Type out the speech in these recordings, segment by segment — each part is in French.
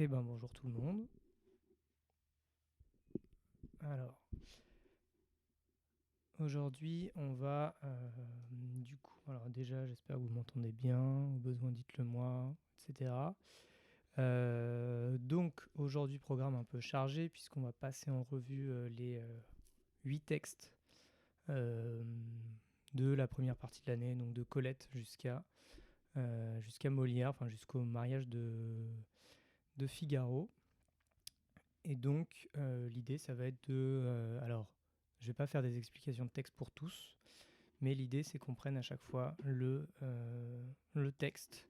Eh ben bonjour tout le monde. Alors, aujourd'hui on va du coup, alors déjà j'espère que vous m'entendez bien, au besoin dites-le moi, etc. Donc aujourd'hui programme un peu chargé puisqu'on va passer en revue les 8 textes euh, de la première partie de l'année, donc de Colette jusqu'à Molière, enfin jusqu'au mariage de Figaro. Et donc, l'idée, ça va être alors, je vais pas faire des explications de texte pour tous, mais l'idée, c'est qu'on prenne à chaque fois le texte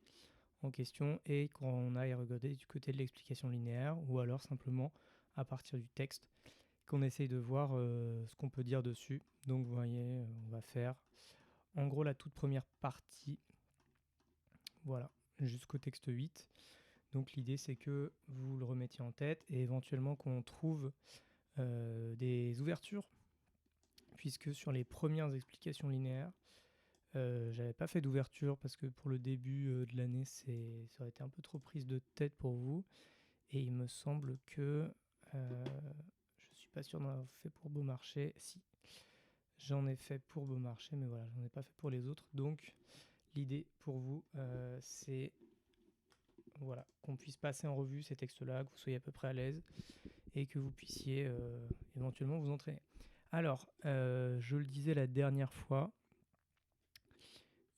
en question et qu'on aille regarder du côté de l'explication linéaire, ou alors simplement à partir du texte, qu'on essaye de voir ce qu'on peut dire dessus. Donc, vous voyez, on va faire en gros la toute première partie, voilà, jusqu'au texte 8. Donc, l'idée, c'est que vous le remettiez en tête et éventuellement qu'on trouve des ouvertures, puisque sur les premières explications linéaires, j'avais pas fait d'ouverture parce que pour le début de l'année, ça aurait été un peu trop prise de tête pour vous. Et il me semble que je suis pas sûr d'en avoir fait pour Beaumarchais. Si, j'en ai fait pour Beaumarchais, mais voilà, j'en ai pas fait pour les autres. Donc l'idée pour vous, c'est voilà, qu'on puisse passer en revue ces textes-là, que vous soyez à peu près à l'aise et que vous puissiez éventuellement vous entraîner. Alors, je le disais la dernière fois,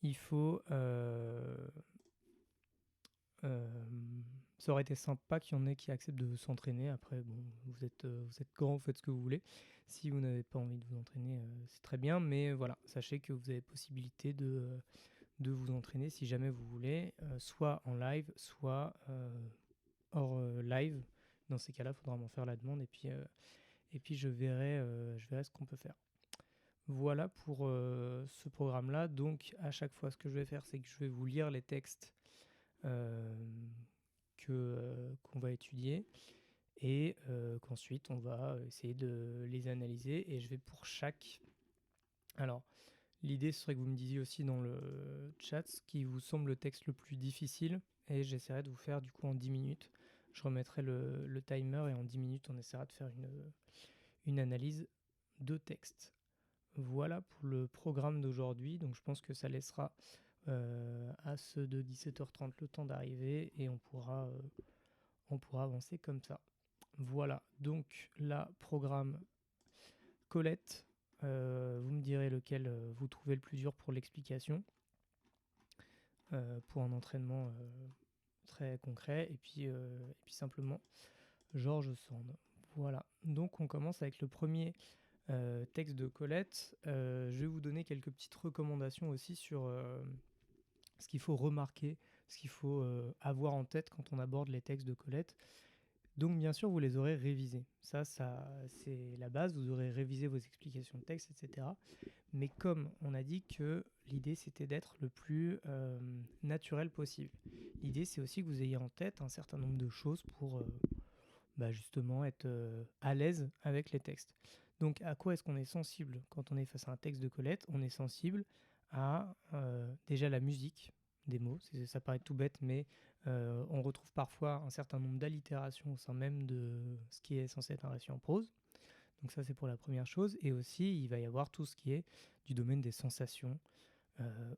il faut... ça aurait été sympa qu'il y en ait qui acceptent de s'entraîner. Après, bon, vous êtes grand, vous faites ce que vous voulez. Si vous n'avez pas envie de vous entraîner, c'est très bien. Mais voilà, sachez que vous avez possibilité de vous entraîner si jamais vous voulez, soit en live, soit hors live. Dans ces cas-là, il faudra m'en faire la demande et puis je verrai ce qu'on peut faire. Voilà pour ce programme-là. Donc à chaque fois, ce que je vais faire, c'est que je vais vous lire les textes qu'on va étudier et qu'ensuite on va essayer de les analyser. Et je vais pour chaque... Alors, l'idée serait que vous me disiez aussi dans le chat ce qui vous semble le texte le plus difficile et j'essaierai de vous faire du coup en 10 minutes. Je remettrai le timer et en 10 minutes on essaiera de faire une analyse de texte. Voilà pour le programme d'aujourd'hui. Donc je pense que ça laissera à ceux de 17h30 le temps d'arriver et on pourra avancer comme ça. Voilà, donc là, programme Colette. Vous me direz lequel vous trouvez le plus dur pour l'explication, pour un entraînement très concret, et puis simplement Georges Sand. Voilà, donc on commence avec le premier texte de Colette. Je vais vous donner quelques petites recommandations aussi sur ce qu'il faut remarquer, ce qu'il faut avoir en tête quand on aborde les textes de Colette. Donc bien sûr, vous les aurez révisés. Ça c'est la base, vous aurez révisé vos explications de texte, etc. Mais comme on a dit que l'idée c'était d'être le plus naturel possible, l'idée c'est aussi que vous ayez en tête un certain nombre de choses pour justement être à l'aise avec les textes. Donc à quoi est-ce qu'on est sensible quand on est face à un texte de Colette? On est sensible à déjà la musique des mots, ça paraît tout bête, mais on retrouve parfois un certain nombre d'allitérations au sein même de ce qui est censé être un récit en prose. Donc ça c'est pour la première chose. Et aussi il va y avoir tout ce qui est du domaine des sensations.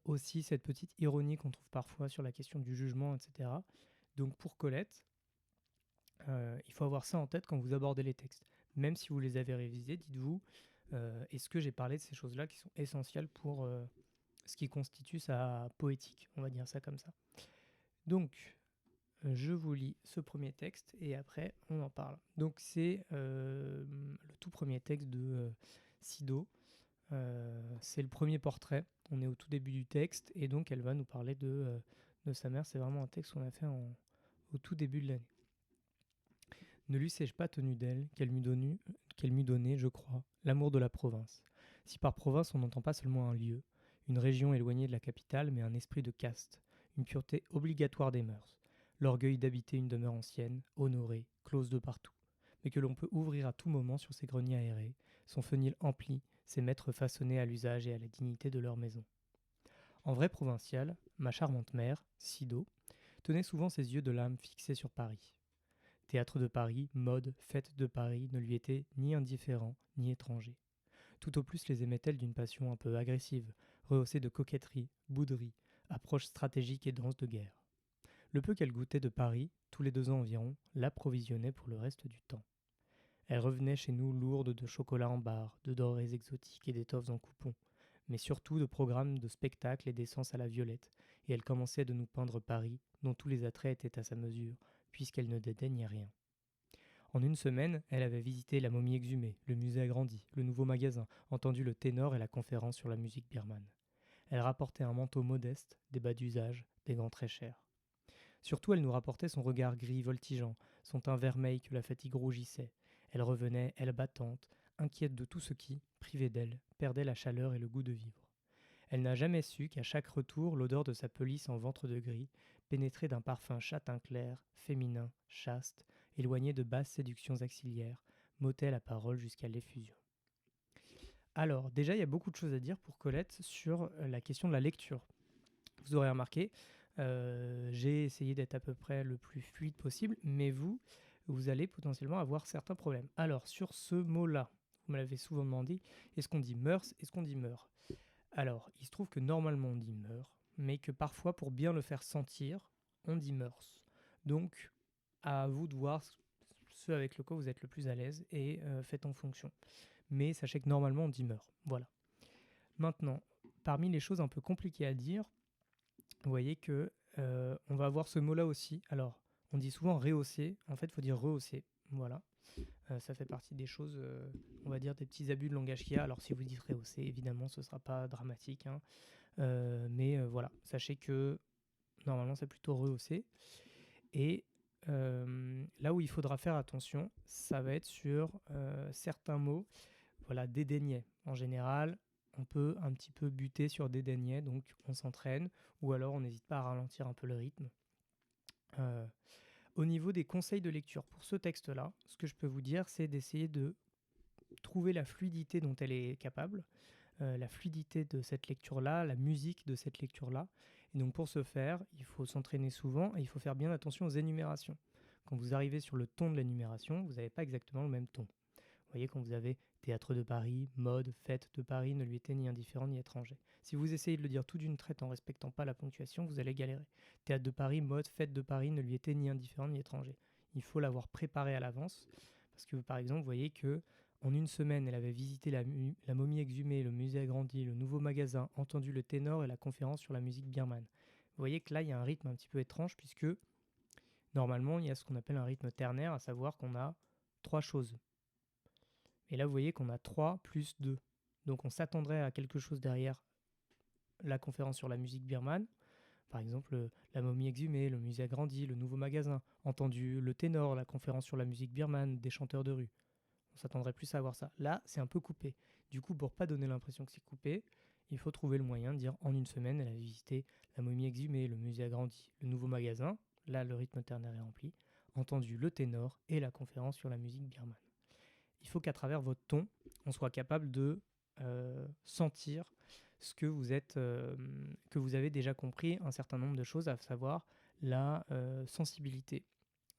Aussi cette petite ironie qu'on trouve parfois sur la question du jugement, etc. Donc pour Colette, il faut avoir ça en tête quand vous abordez les textes. Même si vous les avez révisés, dites-vous, est-ce que j'ai parlé de ces choses-là qui sont essentielles pour ce qui constitue sa poétique, on va dire ça comme ça. Donc, je vous lis ce premier texte et après on en parle. Donc c'est le tout premier texte de Sido. C'est le premier portrait. On est au tout début du texte et donc elle va nous parler de sa mère. C'est vraiment un texte qu'on a fait au tout début de l'année. Ne lui sais-je pas tenu d'elle qu'elle m'eût donné, je crois, l'amour de la province. Si par province on n'entend pas seulement un lieu, une région éloignée de la capitale, mais un esprit de caste, une pureté obligatoire des mœurs, l'orgueil d'habiter une demeure ancienne, honorée, close de partout, mais que l'on peut ouvrir à tout moment sur ses greniers aérés, son fenil empli, ses maîtres façonnés à l'usage et à la dignité de leur maison. En vrai provincial, ma charmante mère, Sido, tenait souvent ses yeux de l'âme fixés sur Paris. Théâtre de Paris, mode, fête de Paris ne lui étaient ni indifférents ni étrangers. Tout au plus les aimait-elle d'une passion un peu agressive, rehaussée de coquetterie, bouderie, approche stratégique et danse de guerre. Le peu qu'elle goûtait de Paris, tous les 2 ans environ, l'approvisionnait pour le reste du temps. Elle revenait chez nous lourde de chocolat en barre, de denrées exotiques et d'étoffes en coupons, mais surtout de programmes de spectacles et d'essence à la violette, et elle commençait de nous peindre Paris, dont tous les attraits étaient à sa mesure, puisqu'elle ne dédaignait rien. En une semaine, elle avait visité la momie exhumée, le musée agrandi, le nouveau magasin, entendu le ténor et la conférence sur la musique birmane. Elle rapportait un manteau modeste, des bas d'usage, des gants très chers. Surtout, elle nous rapportait son regard gris voltigeant, son teint vermeil que la fatigue rougissait. Elle revenait, elle battante, inquiète de tout ce qui, privé d'elle, perdait la chaleur et le goût de vivre. Elle n'a jamais su qu'à chaque retour, l'odeur de sa pelisse en ventre de gris, pénétrée d'un parfum châtain clair, féminin, chaste, éloigné de basses séductions auxiliaires, m'ôtait la parole jusqu'à l'effusion. Alors, déjà, il y a beaucoup de choses à dire pour Colette sur la question de la lecture. Vous aurez remarqué, j'ai essayé d'être à peu près le plus fluide possible, mais vous allez potentiellement avoir certains problèmes. Alors, sur ce mot-là, vous me l'avez souvent demandé, est-ce qu'on dit mœurs, est-ce qu'on dit meurt? Alors, il se trouve que normalement on dit meurt, mais que parfois, pour bien le faire sentir, on dit mœurs. Donc, à vous de voir ce avec le quoi vous êtes le plus à l'aise et faites en fonction. Mais sachez que normalement on dit meurt. Voilà. Maintenant, parmi les choses un peu compliquées à dire, vous voyez que on va avoir ce mot-là aussi. Alors, on dit souvent rehausser. En fait, il faut dire rehausser. Voilà. Ça fait partie des choses, on va dire, des petits abus de langage qu'il y a. Alors, si vous dites rehausser, évidemment, ce ne sera pas dramatique. Hein. Mais voilà, sachez que normalement, c'est plutôt rehausser. Et là où il faudra faire attention, ça va être sur certains mots. Voilà, dédaignait. En général, on peut un petit peu buter sur dédaignait, donc on s'entraîne, ou alors on n'hésite pas à ralentir un peu le rythme. Au niveau des conseils de lecture pour ce texte-là, ce que je peux vous dire, c'est d'essayer de trouver la fluidité dont elle est capable, la fluidité de cette lecture-là, la musique de cette lecture-là. Et donc pour ce faire, il faut s'entraîner souvent et il faut faire bien attention aux énumérations. Quand vous arrivez sur le ton de l'énumération, vous n'avez pas exactement le même ton. Vous voyez, quand vous avez théâtre de Paris, mode, fête de Paris ne lui était ni indifférent ni étranger. Si vous essayez de le dire tout d'une traite en respectant pas la ponctuation, vous allez galérer. Théâtre de Paris, mode, fête de Paris ne lui était ni indifférent ni étranger. Il faut l'avoir préparé à l'avance parce que par exemple, vous voyez que en une semaine, elle avait visité la momie exhumée, le musée agrandi, le nouveau magasin, entendu le ténor et la conférence sur la musique birmane. Vous voyez que là, il y a un rythme un petit peu étrange puisque normalement, il y a ce qu'on appelle un rythme ternaire, à savoir qu'on a 3 choses. Et là, vous voyez qu'on a 3 plus 2. Donc on s'attendrait à quelque chose derrière la conférence sur la musique birmane. Par exemple, la momie exhumée, le musée agrandi, le nouveau magasin. Entendu le ténor, la conférence sur la musique birmane, des chanteurs de rue. On s'attendrait plus à avoir ça. Là, c'est un peu coupé. Du coup, pour pas donner l'impression que c'est coupé, il faut trouver le moyen de dire en une semaine, elle a visité la momie exhumée, le musée agrandi, le nouveau magasin. Là, le rythme ternaire est rempli. Entendu le ténor et la conférence sur la musique birmane. Il faut qu'à travers votre ton, on soit capable de sentir ce que que vous avez déjà compris un certain nombre de choses, à savoir la sensibilité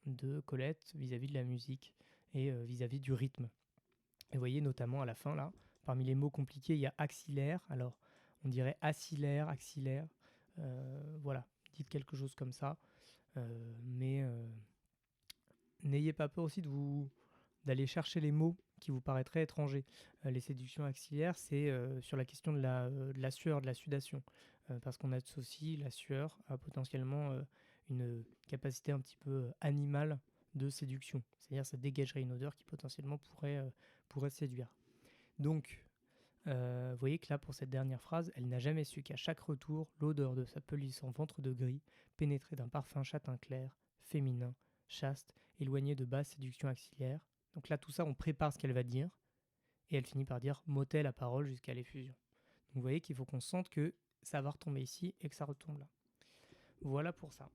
de Colette vis-à-vis de la musique et vis-à-vis du rythme. Et vous voyez notamment à la fin là, parmi les mots compliqués, il y a axillaire. Alors on dirait axillaire, axillaire. Voilà, dites quelque chose comme ça. Mais n'ayez pas peur aussi d'aller chercher les mots qui vous paraîtraient étrangers. Les séductions axillaires, c'est sur la question de la sueur, de la sudation. Parce qu'on associe la sueur à potentiellement une capacité un petit peu animale de séduction. C'est-à-dire ça dégagerait une odeur qui potentiellement pourrait séduire. Donc, vous voyez que là, pour cette dernière phrase, elle n'a jamais su qu'à chaque retour, l'odeur de sa pelisse en ventre de gris pénétrait d'un parfum châtain clair, féminin, chaste, éloigné de basses séductions axillaires. Donc là, tout ça, on prépare ce qu'elle va dire, et elle finit par dire « m'ôtait la parole jusqu'à l'effusion ». Donc vous voyez qu'il faut qu'on sente que ça va retomber ici et que ça retombe là. Voilà pour ça.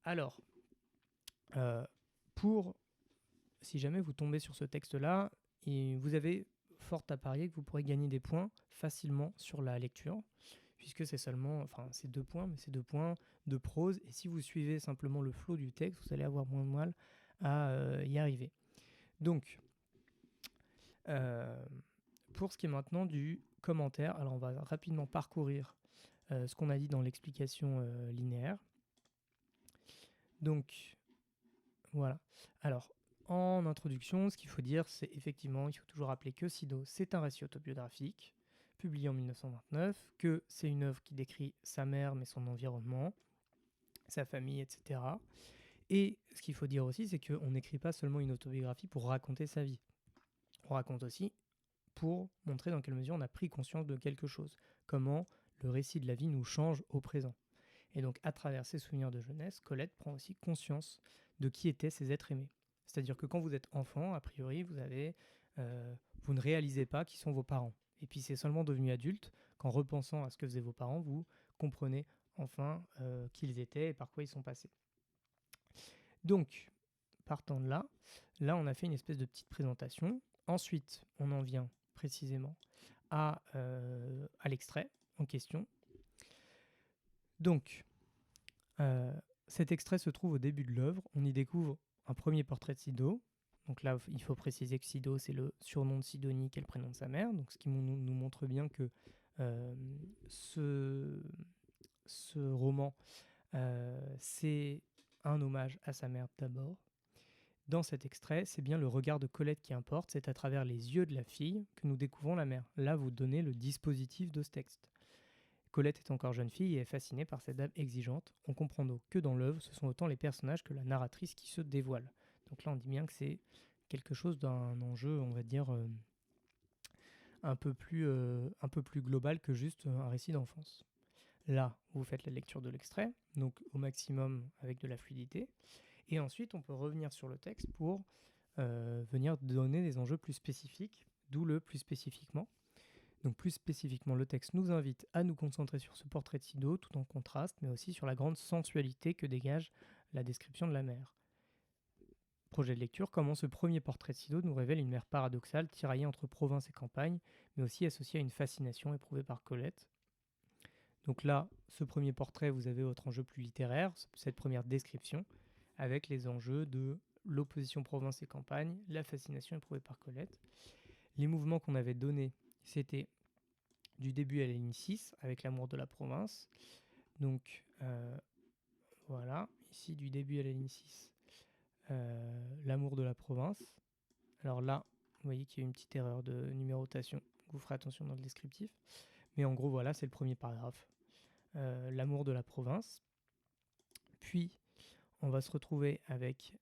Alors, si jamais vous tombez sur ce texte-là, vous avez fort à parier que vous pourrez gagner des points facilement sur la lecture, puisque c'est 2 points, mais c'est 2 points de prose, et si vous suivez simplement le flow du texte, vous allez avoir moins de mal à y arriver. Donc, pour ce qui est maintenant du commentaire, alors on va rapidement parcourir ce qu'on a dit dans l'explication linéaire. Donc, voilà. Alors, en introduction, ce qu'il faut dire, c'est effectivement, il faut toujours rappeler que Sido, c'est un récit autobiographique, publié en 1929, que c'est une œuvre qui décrit sa mère, mais son environnement, sa famille, etc. Et ce qu'il faut dire aussi, c'est qu'on n'écrit pas seulement une autobiographie pour raconter sa vie. On raconte aussi pour montrer dans quelle mesure on a pris conscience de quelque chose, comment le récit de la vie nous change au présent. Et donc, à travers ses souvenirs de jeunesse, Colette prend aussi conscience de qui étaient ses êtres aimés. C'est-à-dire que quand vous êtes enfant, a priori, vous ne réalisez pas qui sont vos parents. Et puis c'est seulement devenu adulte qu'en repensant à ce que faisaient vos parents, vous comprenez enfin qui ils étaient et par quoi ils sont passés. Donc, partant de là, on a fait une espèce de petite présentation. Ensuite, on en vient précisément à l'extrait en question. Donc, cet extrait se trouve au début de l'œuvre. On y découvre un premier portrait de Sido. Donc là, il faut préciser que Sido, c'est le surnom de Sidonie, qui est le prénom de sa mère. Donc, ce qui nous montre bien que ce roman, c'est un hommage à sa mère d'abord. Dans cet extrait, c'est bien le regard de Colette qui importe. C'est à travers les yeux de la fille que nous découvrons la mère. Là, vous donnez le dispositif de ce texte. Colette est encore jeune fille et est fascinée par cette dame exigeante. On comprend donc que dans l'œuvre, ce sont autant les personnages que la narratrice qui se dévoilent. Donc là, on dit bien que c'est quelque chose d'un enjeu, on va dire, un peu plus global que juste un récit d'enfance. Là, vous faites la lecture de l'extrait, donc au maximum avec de la fluidité. Et ensuite, on peut revenir sur le texte pour venir donner des enjeux plus spécifiques, d'où le plus spécifiquement. Donc plus spécifiquement, le texte nous invite à nous concentrer sur ce portrait de Sido, tout en contraste, mais aussi sur la grande sensualité que dégage la description de la mère. Projet de lecture, comment ce premier portrait de Sido nous révèle une mère paradoxale, tiraillée entre province et campagne, mais aussi associée à une fascination éprouvée par Colette. Donc là, ce premier portrait, vous avez votre enjeu plus littéraire, cette première description, avec les enjeux de l'opposition province et campagne, la fascination éprouvée par Colette. Les mouvements qu'on avait donnés, c'était du début à la ligne 6, avec l'amour de la province. Donc, voilà, ici, du début à la ligne 6, l'amour de la province. Alors là, vous voyez qu'il y a une petite erreur de numérotation, vous ferez attention dans le descriptif. Mais en gros, voilà, c'est le premier paragraphe. L'amour de la province. Puis, on va se retrouver avec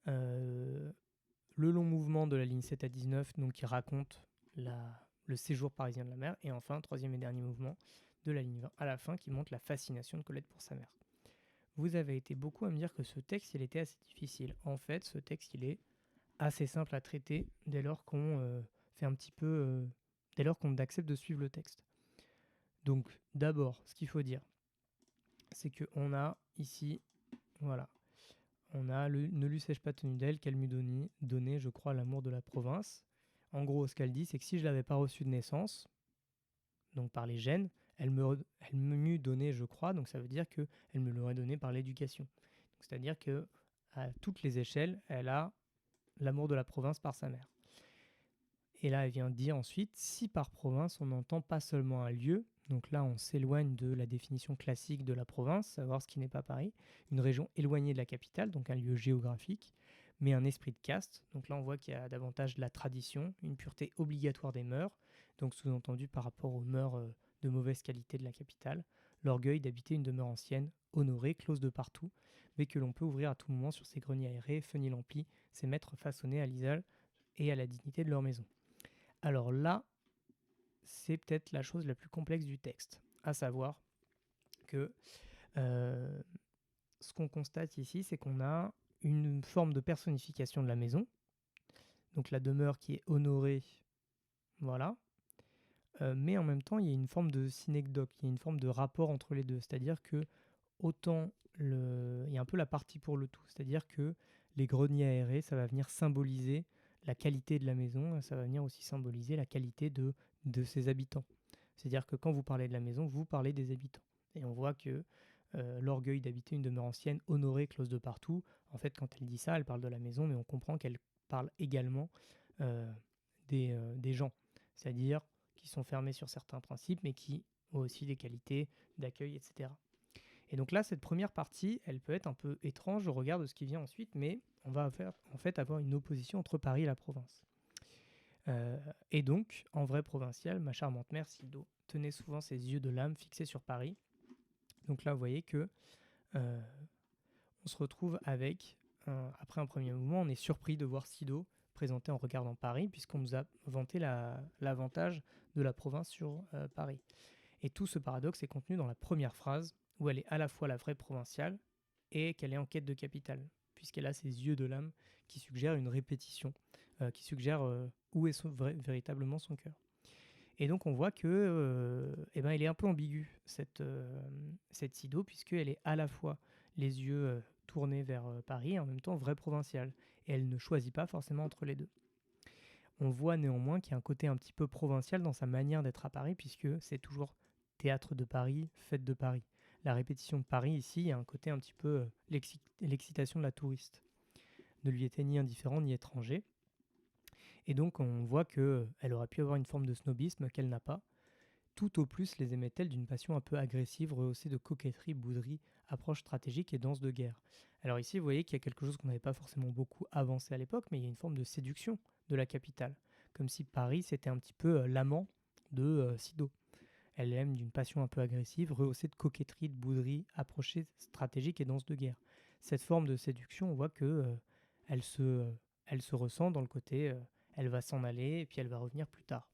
le long mouvement de la ligne 7 à 19, donc qui raconte le séjour parisien de la mère. Et enfin, troisième et dernier mouvement de la ligne 20 à la fin, qui montre la fascination de Colette pour sa mère. Vous avez été beaucoup à me dire que ce texte, il était assez difficile. En fait, ce texte, il est assez simple à traiter dès lors qu'on fait un petit peu... dès lors qu'on accepte de suivre le texte. Donc, d'abord, ce qu'il faut dire, c'est qu'on a ici, voilà, on a le « Ne lui sais-je pas tenu d'elle qu'elle m'eût donné, je crois, l'amour de la province ». En gros, ce qu'elle dit, c'est que si je ne l'avais pas reçu de naissance, donc par les gènes, elle m'eût donné, je crois, donc ça veut dire qu'elle me l'aurait donné par l'éducation. C'est-à-dire que à toutes les échelles, elle a l'amour de la province par sa mère. Et là, elle vient dire ensuite, si par province, on n'entend pas seulement un lieu, donc là, on s'éloigne de la définition classique de la province, savoir ce qui n'est pas Paris, une région éloignée de la capitale, donc un lieu géographique, mais un esprit de caste. Donc là, on voit qu'il y a davantage de la tradition, une pureté obligatoire des mœurs, donc sous-entendu par rapport aux mœurs de mauvaise qualité de la capitale, l'orgueil d'habiter une demeure ancienne, honorée, close de partout, mais que l'on peut ouvrir à tout moment sur ses greniers aérés, fenils emplis, ses maîtres façonnés à l'isole et à la dignité de leur maison. Alors là, c'est peut-être la chose la plus complexe du texte, à savoir que ce qu'on constate ici, c'est qu'on a une forme de personnification de la maison, donc la demeure qui est honorée, voilà, mais en même temps, il y a une forme de synecdoque, il y a une forme de rapport entre les deux, c'est-à-dire que autant il y a un peu la partie pour le tout, c'est-à-dire que les greniers aérés, ça va venir symboliser la qualité de la maison, ça va venir aussi symboliser la qualité de ses habitants. C'est-à-dire que quand vous parlez de la maison, vous parlez des habitants. Et on voit que l'orgueil d'habiter une demeure ancienne, honorée, close de partout. En fait, quand elle dit ça, elle parle de la maison, mais on comprend qu'elle parle également euh, des gens, c'est-à-dire qui sont fermés sur certains principes, mais qui ont aussi des qualités d'accueil, etc. Et donc là, cette première partie, elle peut être un peu étrange au regard de ce qui vient ensuite, mais on va en fait avoir une opposition entre Paris et la province. Et donc, en vrai provincial, ma charmante mère Sido tenait souvent ses yeux de lame fixés sur Paris. Donc là, vous voyez que on se retrouve avec, après un premier mouvement, on est surpris de voir Sido présenté en regardant Paris, puisqu'on nous a vanté l'avantage de la province sur Paris. Et tout ce paradoxe est contenu dans la première phrase, où elle est à la fois la vraie provinciale et qu'elle est en quête de capitale, puisqu'elle a ses yeux de lame qui suggèrent une répétition, qui suggère où est véritablement son cœur. Et donc on voit que, elle est un peu ambiguë, cette Sido, puisqu'elle est à la fois les yeux tournés vers Paris et en même temps vraie provinciale. Et elle ne choisit pas forcément entre les deux. On voit néanmoins qu'il y a un côté un petit peu provincial dans sa manière d'être à Paris, puisque c'est toujours théâtre de Paris, fête de Paris. La répétition de Paris, ici, il y a un côté un petit peu l'excitation de la touriste. Ne lui était ni indifférent ni étranger. Et donc on voit qu'elle aurait pu avoir une forme de snobisme qu'elle n'a pas. Tout au plus les aimait-elle d'une passion un peu agressive, rehaussée de coquetterie, bouderie, approche stratégique et danse de guerre. Alors ici, vous voyez qu'il y a quelque chose qu'on n'avait pas forcément beaucoup avancé à l'époque, mais il y a une forme de séduction de la capitale. Comme si Paris, c'était un petit peu l'amant de Sido. Elle aime d'une passion un peu agressive, rehaussée de coquetterie, de bouderie, approchée stratégique et danse de guerre. Cette forme de séduction, on voit que elle, elle se ressent dans le côté elle va s'en aller et puis elle va revenir plus tard.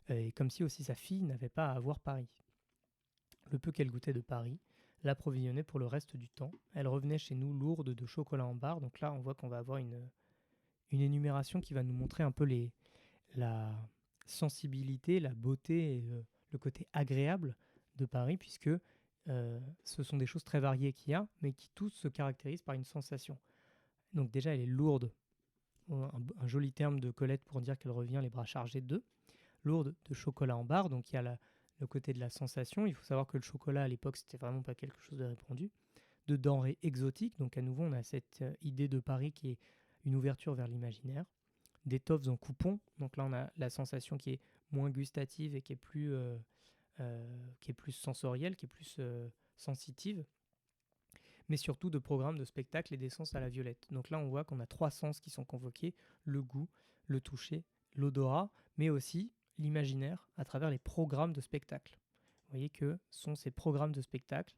Et comme si aussi sa fille n'avait pas à avoir Paris. Le peu qu'elle goûtait de Paris l'approvisionnait pour le reste du temps. Elle revenait chez nous lourde de chocolat en barre. Donc là, on voit qu'on va avoir une énumération qui va nous montrer un peu la sensibilité, la beauté et le côté agréable de Paris, puisque ce sont des choses très variées qu'il y a, mais qui tous se caractérisent par une sensation. Donc déjà, elle est lourde, un joli terme de Colette pour dire qu'elle revient les bras chargés d'œufs, lourde de chocolat en barre, donc il y a le côté de la sensation. Il faut savoir que le chocolat à l'époque, c'était vraiment pas quelque chose de répandu. De denrées exotiques, donc à nouveau, on a cette idée de Paris qui est une ouverture vers l'imaginaire. D'étoffes en coupons, donc là on a la sensation qui est moins gustative et qui est plus sensorielle, qui est plus sensitive, mais surtout de programmes de spectacle et d'essence à la violette. Donc là on voit qu'on a trois sens qui sont convoqués, le goût, le toucher, l'odorat, mais aussi l'imaginaire à travers les programmes de spectacle. Vous voyez que ce sont ces programmes de spectacle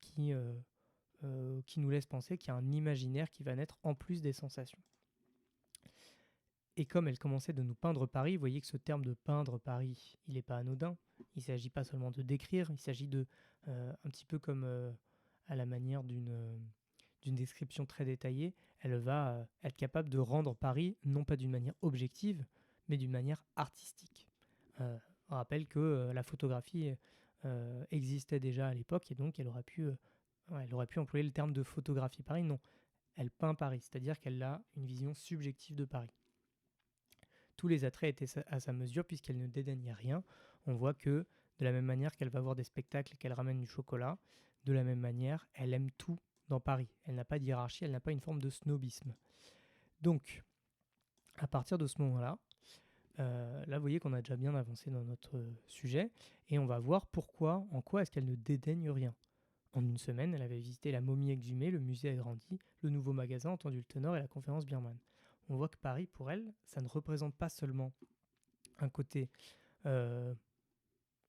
qui nous laissent penser qu'il y a un imaginaire qui va naître en plus des sensations. Et comme elle commençait de nous peindre Paris, vous voyez que ce terme de peindre Paris, il n'est pas anodin. Il ne s'agit pas seulement de décrire, il s'agit de, un petit peu comme à la manière d'une description très détaillée, elle va être capable de rendre Paris non pas d'une manière objective, mais d'une manière artistique. On rappelle que la photographie existait déjà à l'époque et donc elle aurait pu employer le terme de photographie Paris. Non, elle peint Paris, c'est-à-dire qu'elle a une vision subjective de Paris. Tous les attraits étaient à sa mesure puisqu'elle ne dédaignait rien. On voit que de la même manière qu'elle va voir des spectacles et qu'elle ramène du chocolat, de la même manière, elle aime tout dans Paris. Elle n'a pas de hiérarchie, elle n'a pas une forme de snobisme. Donc, à partir de ce moment-là, là vous voyez qu'on a déjà bien avancé dans notre sujet et on va voir pourquoi, en quoi est-ce qu'elle ne dédaigne rien. En une semaine, elle avait visité la momie exhumée, le musée agrandi, le nouveau magasin, entendu le ténor et la conférence birmane. On voit que Paris, pour elle, ça ne représente pas seulement un côté, on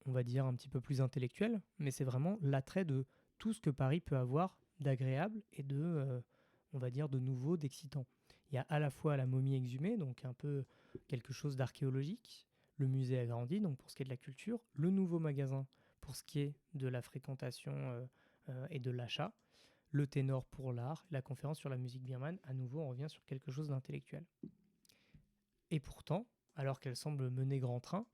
va dire, un petit peu plus intellectuel, mais c'est vraiment l'attrait de tout ce que Paris peut avoir d'agréable et de, on va dire, de nouveau, d'excitant. Il y a à la fois la momie exhumée, donc un peu quelque chose d'archéologique, le musée agrandi, donc pour ce qui est de la culture, le nouveau magasin pour ce qui est de la fréquentation et de l'achat, le ténor pour l'art, la conférence sur la musique birmane, à nouveau on revient sur quelque chose d'intellectuel. Et pourtant, alors qu'elle semble mener grand train,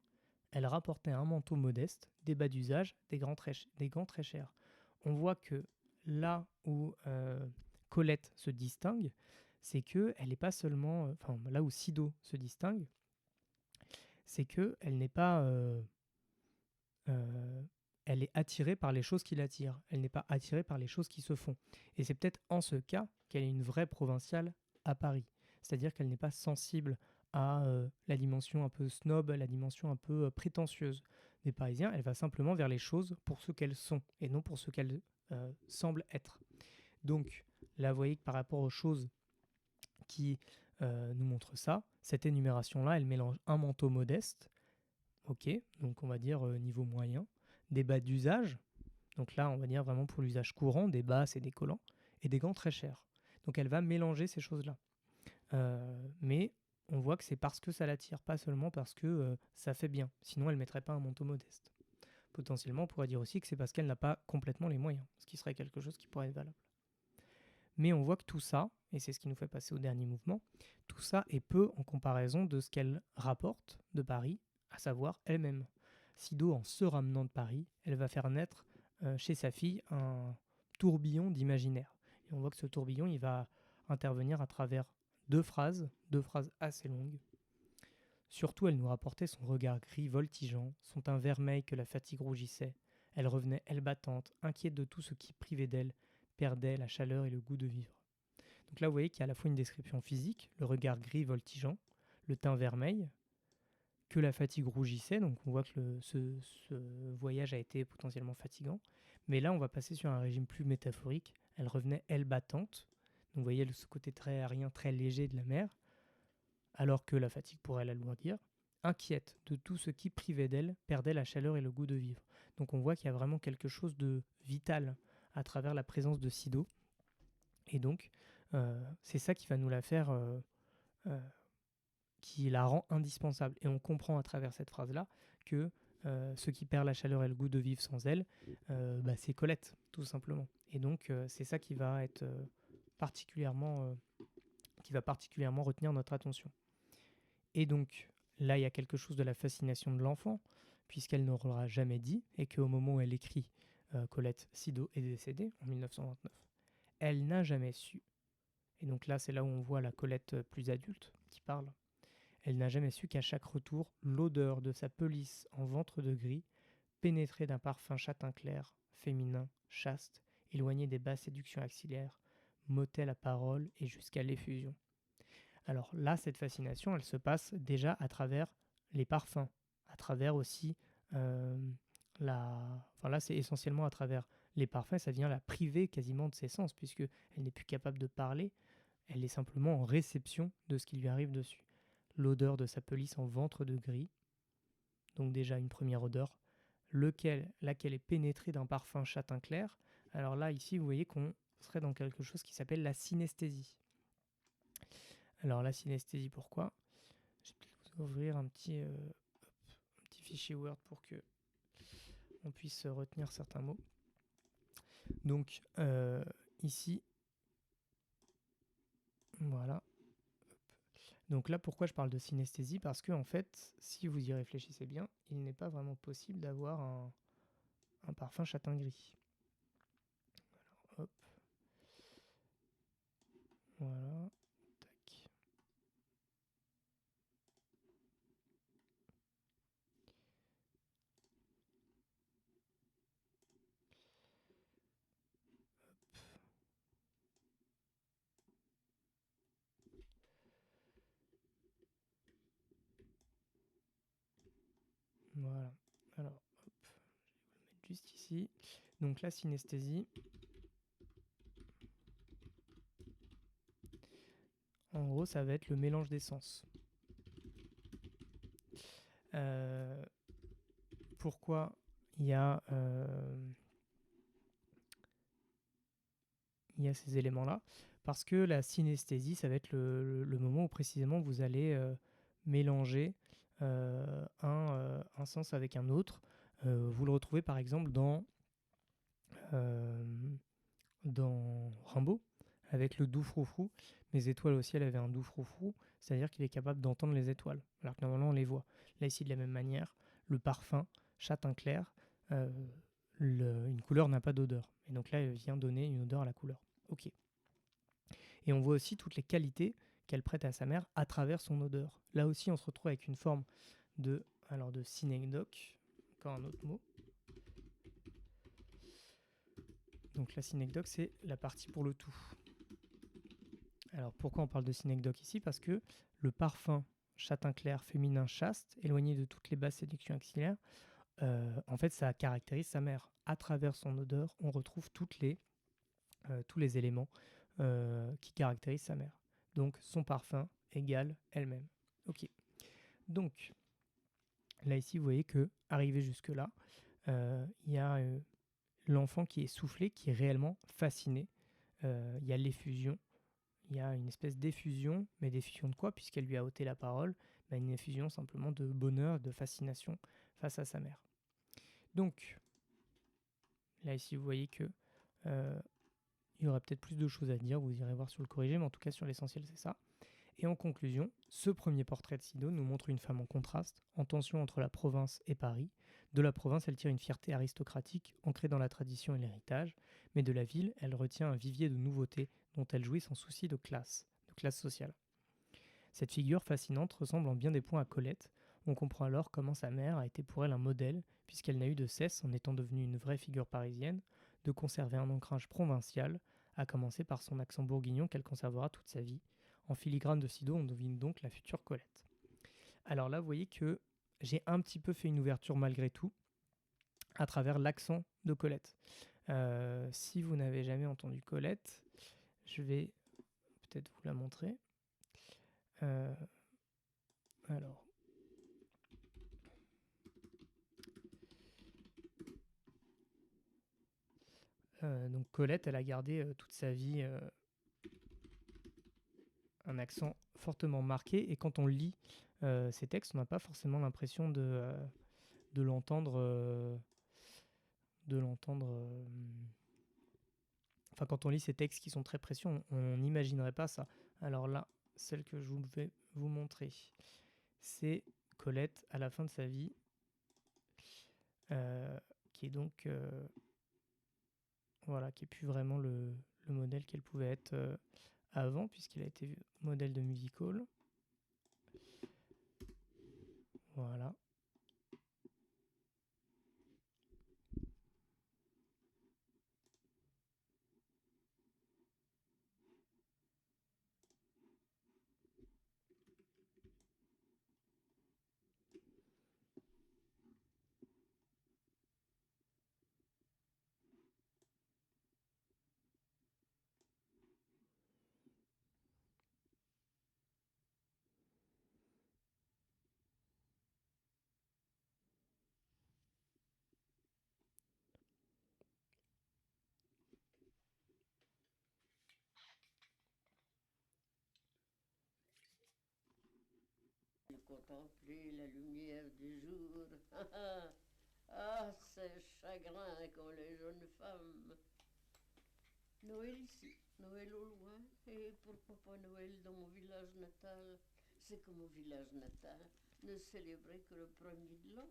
elle rapportait un manteau modeste, des bas d'usage, des gants très chers. On voit que là où Colette se distingue, c'est qu'elle n'est pas seulement... Enfin, là où Sido se distingue, c'est qu'elle n'est pas... elle est attirée par les choses qui l'attirent. Elle n'est pas attirée par les choses qui se font. Et c'est peut-être en ce cas qu'elle est une vraie provinciale à Paris. C'est-à-dire qu'elle n'est pas sensible à la dimension un peu snob, la dimension un peu prétentieuse des Parisiens. Elle va simplement vers les choses pour ce qu'elles sont et non pour ce qu'elles semblent être. Donc là, vous voyez que par rapport aux choses qui nous montrent ça, cette énumération-là, elle mélange un manteau modeste, ok, donc on va dire niveau moyen, des bas d'usage, donc là on va dire vraiment pour l'usage courant, des basses et des collants, et des gants très chers. Donc elle va mélanger ces choses-là. Mais on voit que c'est parce que ça l'attire, pas seulement parce que ça fait bien. Sinon elle ne mettrait pas un manteau modeste. Potentiellement on pourrait dire aussi que c'est parce qu'elle n'a pas complètement les moyens, ce qui serait quelque chose qui pourrait être valable. Mais on voit que tout ça, et c'est ce qui nous fait passer au dernier mouvement, tout ça est peu en comparaison de ce qu'elle rapporte de Paris, à savoir elle-même. Sido, en se ramenant de Paris, elle va faire naître chez sa fille un tourbillon d'imaginaire. Et on voit que ce tourbillon, il va intervenir à travers deux phrases assez longues. Surtout, elle nous rapportait son regard gris voltigeant, son teint vermeil que la fatigue rougissait. Elle revenait, elle battante, inquiète de tout ce qui privait d'elle, perdait la chaleur et le goût de vivre. Donc là, vous voyez qu'il y a à la fois une description physique, le regard gris voltigeant, le teint vermeil, que la fatigue rougissait, donc on voit que ce voyage a été potentiellement fatigant. Mais là, on va passer sur un régime plus métaphorique. Elle revenait, elle, battante. Donc vous voyez ce côté très aérien, très léger de la mer, alors que la fatigue pourrait l'alourdir. Inquiète de tout ce qui privait d'elle, perdait la chaleur et le goût de vivre. Donc on voit qu'il y a vraiment quelque chose de vital à travers la présence de Sido. Et donc, c'est ça qui va nous la faire, qui la rend indispensable. Et on comprend à travers cette phrase-là que ce qui perd la chaleur et le goût de vivre sans elle, c'est Colette, tout simplement. Et donc, c'est ça qui va être particulièrement retenir notre attention. Et donc, là, il y a quelque chose de la fascination de l'enfant, puisqu'elle n'aura jamais dit, et qu'au moment où elle écrit Colette, Sido est décédée, en 1929, elle n'a jamais su. Et donc là, c'est là où on voit la Colette plus adulte qui parle. Elle n'a jamais su qu'à chaque retour, l'odeur de sa pelisse en ventre de gris pénétrait d'un parfum châtain clair, féminin, chaste, éloigné des basses séductions axillaires, m'ôtait la parole et jusqu'à l'effusion. Alors là, cette fascination, elle se passe déjà à travers les parfums, à travers aussi Enfin là, c'est essentiellement à travers les parfums, ça vient la priver quasiment de ses sens, puisqu'elle n'est plus capable de parler, elle est simplement en réception de ce qui lui arrive dessus. L'odeur de sa pelisse en ventre de gris, donc déjà une première odeur, laquelle est pénétrée d'un parfum châtain clair. Alors là, ici, vous voyez qu'on serait dans quelque chose qui s'appelle la synesthésie. Alors la synesthésie, pourquoi ? Je vais peut-être vous ouvrir un petit fichier Word pour que on puisse retenir certains mots. Donc ici, voilà. Donc là, pourquoi je parle de synesthésie ? Parce que en fait, si vous y réfléchissez bien, il n'est pas vraiment possible d'avoir un parfum châtain gris. Alors, hop. Voilà. Tac. Voilà. Alors, hop. Je vais le mettre juste ici. Donc la synesthésie. En gros, ça va être le mélange des sens. Pourquoi il y a ces éléments-là ? Parce que la synesthésie, ça va être le moment où précisément vous allez mélanger un sens avec un autre. Vous le retrouvez par exemple dans Rimbaud, avec le doux froufrou. Mes étoiles au ciel avaient un doux froufrou, c'est-à-dire qu'il est capable d'entendre les étoiles, alors que normalement on les voit. Là ici de la même manière, le parfum châtain clair, une couleur n'a pas d'odeur. Et donc là, elle vient donner une odeur à la couleur. Ok. Et on voit aussi toutes les qualités qu'elle prête à sa mère à travers son odeur. Là aussi, on se retrouve avec une forme de synecdoque, encore un autre mot. Donc la synecdoque, c'est la partie pour le tout. Alors pourquoi on parle de synecdoque ici? Parce que le parfum châtain clair féminin chaste, éloigné de toutes les basses séductions axillaires, en fait ça caractérise sa mère. À travers son odeur, on retrouve tous les éléments qui caractérisent sa mère. Donc son parfum égale elle-même. Ok. Donc là ici, vous voyez que arrivé jusque-là, il y a l'enfant qui est soufflé, qui est réellement fasciné. Il y a l'effusion, il y a une espèce d'effusion, mais d'effusion de quoi? Puisqu'elle lui a ôté la parole, une effusion simplement de bonheur, de fascination face à sa mère. Donc, là ici, vous voyez que il y aura peut-être plus de choses à dire, vous irez voir sur le corrigé, mais en tout cas sur l'essentiel c'est ça. Et en conclusion, ce premier portrait de Sido nous montre une femme en contraste, en tension entre la province et Paris. De la province, elle tire une fierté aristocratique, ancrée dans la tradition et l'héritage, mais de la ville, elle retient un vivier de nouveautés dont elle jouit sans souci de classe sociale. Cette figure fascinante ressemble en bien des points à Colette. On comprend alors comment sa mère a été pour elle un modèle, puisqu'elle n'a eu de cesse, en étant devenue une vraie figure parisienne, de conserver un ancrage provincial, à commencer par son accent bourguignon qu'elle conservera toute sa vie. En filigrane de Sido, on devine donc la future Colette. Alors là, vous voyez que j'ai un petit peu fait une ouverture malgré tout, à travers l'accent de Colette. Si vous n'avez jamais entendu Colette, je vais peut-être vous la montrer. Alors. Donc Colette, elle a gardé toute sa vie un accent fortement marqué, et quand on lit ces textes, on n'a pas forcément l'impression de l'entendre. Enfin, quand on lit ces textes qui sont très précis, on n'imaginerait pas ça. Alors là, celle que je vais vous montrer, c'est Colette à la fin de sa vie, qui est donc voilà, qui est plus vraiment le modèle qu'elle pouvait être avant, puisqu'il a été modèle de music-hall. Voilà. De contempler la lumière du jour. Ah, c'est chagrin qu'ont les jeunes femmes. Noël ici, Noël au loin, et pourquoi pas Noël dans mon village natal? C'est que mon village natal ne célébrait que le premier de l'an,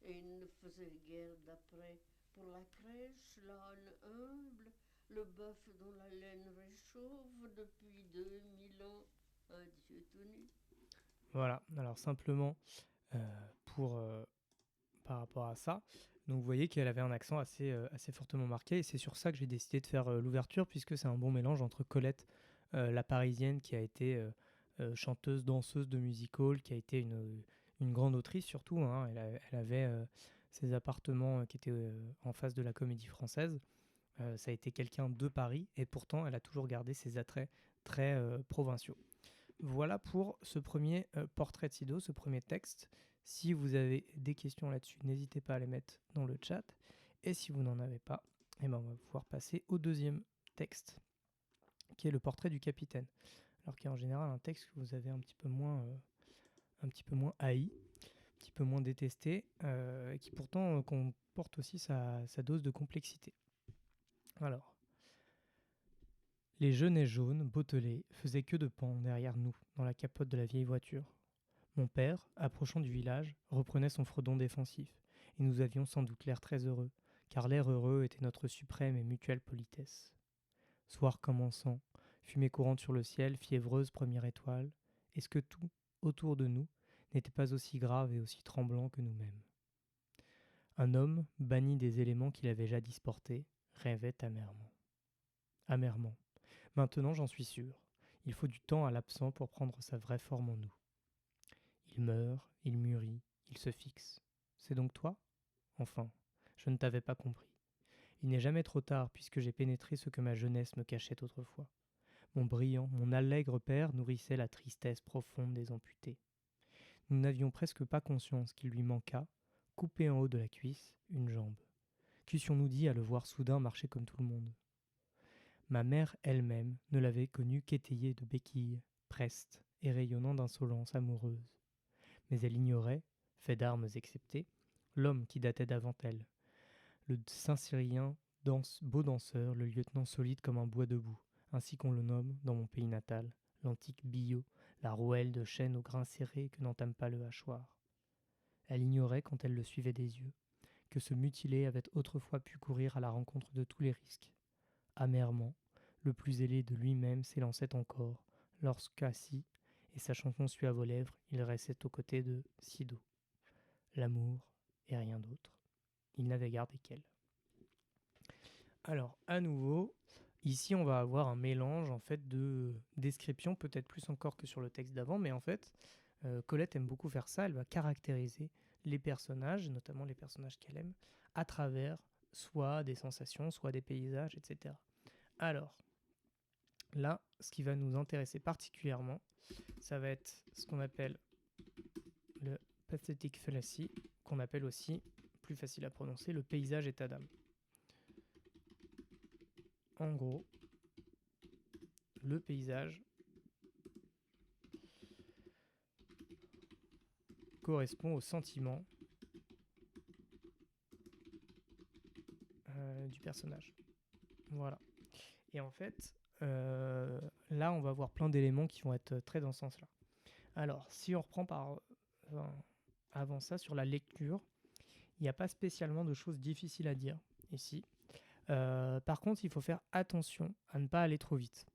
et il ne faisait guère d'après pour la crèche, l'âne humble, le bœuf dont la laine réchauffe depuis 2000 ans. Un Dieu tout nu. Voilà, alors simplement pour par rapport à ça, donc vous voyez qu'elle avait un accent assez fortement marqué, et c'est sur ça que j'ai décidé de faire l'ouverture, puisque c'est un bon mélange entre Colette, la parisienne, qui a été chanteuse, danseuse de music-hall, qui a été une grande autrice surtout, hein. Elle avait ses appartements qui étaient en face de la Comédie Française. Ça a été quelqu'un de Paris, et pourtant elle a toujours gardé ses attraits très provinciaux. Voilà pour ce premier portrait de Sido, ce premier texte. Si vous avez des questions là-dessus, n'hésitez pas à les mettre dans le chat. Et si vous n'en avez pas, on va pouvoir passer au deuxième texte, qui est le portrait du capitaine. Alors qui est en général un texte que vous avez un petit peu moins haï, un petit peu moins détesté, et qui pourtant comporte aussi sa dose de complexité. Alors, les genêts jaunes, bottelés, faisaient queue de pan derrière nous, dans la capote de la vieille voiture. Mon père, approchant du village, reprenait son fredon défensif, et nous avions sans doute l'air très heureux, car l'air heureux était notre suprême et mutuelle politesse. Soir commençant, fumée courante sur le ciel, fiévreuse première étoile, est-ce que tout, autour de nous, n'était pas aussi grave et aussi tremblant que nous-mêmes? Un homme, banni des éléments qu'il avait jadis portés, rêvait amèrement. Amèrement. Maintenant, j'en suis sûr. Il faut du temps à l'absent pour prendre sa vraie forme en nous. Il meurt, il mûrit, il se fixe. C'est donc toi ? Enfin, je ne t'avais pas compris. Il n'est jamais trop tard puisque j'ai pénétré ce que ma jeunesse me cachait autrefois. Mon brillant, mon allègre père nourrissait la tristesse profonde des amputés. Nous n'avions presque pas conscience qu'il lui manqua, coupé en haut de la cuisse, une jambe. Qu'eussions-nous dit à le voir soudain marcher comme tout le monde ? Ma mère elle-même ne l'avait connu qu'étayé de béquilles, preste et rayonnant d'insolence amoureuse. Mais elle ignorait, fait d'armes excepté, l'homme qui datait d'avant elle, le Saint-Cyrien, beau danseur, le lieutenant solide comme un bois debout, ainsi qu'on le nomme dans mon pays natal, l'antique Billot, la rouelle de chêne au grain serré que n'entame pas le hachoir. Elle ignorait, quand elle le suivait des yeux, que ce mutilé avait autrefois pu courir à la rencontre de tous les risques. Amèrement, le plus ailé de lui-même s'élançait encore, lorsqu'assis, et sa chanson suave aux lèvres, il restait aux côtés de Sido. L'amour et rien d'autre. Il n'avait gardé qu'elle. Alors, à nouveau, ici on va avoir un mélange en fait de description, peut-être plus encore que sur le texte d'avant, mais en fait, Colette aime beaucoup faire ça. Elle va caractériser les personnages, notamment les personnages qu'elle aime, à travers soit des sensations, soit des paysages, etc. Alors, là, ce qui va nous intéresser particulièrement, ça va être ce qu'on appelle le pathetic fallacy, qu'on appelle aussi, plus facile à prononcer, le paysage état d'âme. En gros, le paysage correspond au sentiment du personnage. Voilà. Et en fait, là, on va avoir plein d'éléments qui vont être très dans ce sens-là. Alors, si on reprend avant ça, sur la lecture, il n'y a pas spécialement de choses difficiles à dire ici. Par contre, il faut faire attention à ne pas aller trop vite,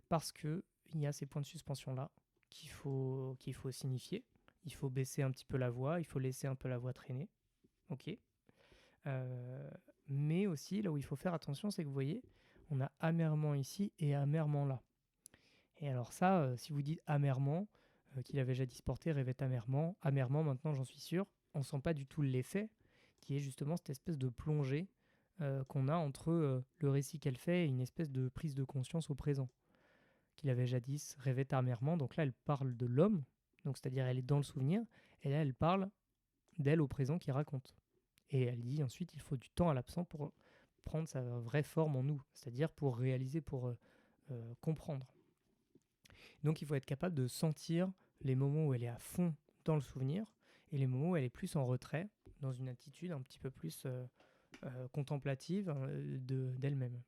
parce qu'il y a ces points de suspension-là qu'il faut signifier. Il faut baisser un petit peu la voix, il faut laisser un peu la voix traîner. Ok. Mais aussi, là où il faut faire attention, c'est que vous voyez, on a amèrement ici et amèrement là. Et alors ça, si vous dites amèrement, qu'il avait jadis porté, rêvait amèrement, amèrement maintenant j'en suis sûr, on ne sent pas du tout l'effet, qui est justement cette espèce de plongée qu'on a entre le récit qu'elle fait et une espèce de prise de conscience au présent. Qu'il avait jadis rêvait amèrement, donc là elle parle de l'homme, donc c'est-à-dire elle est dans le souvenir, et là elle parle d'elle au présent qui raconte. Et elle dit ensuite il faut du temps à l'absent pour prendre sa vraie forme en nous, c'est-à-dire pour réaliser, pour comprendre. Donc il faut être capable de sentir les moments où elle est à fond dans le souvenir et les moments où elle est plus en retrait, dans une attitude un petit peu plus contemplative d'elle-même.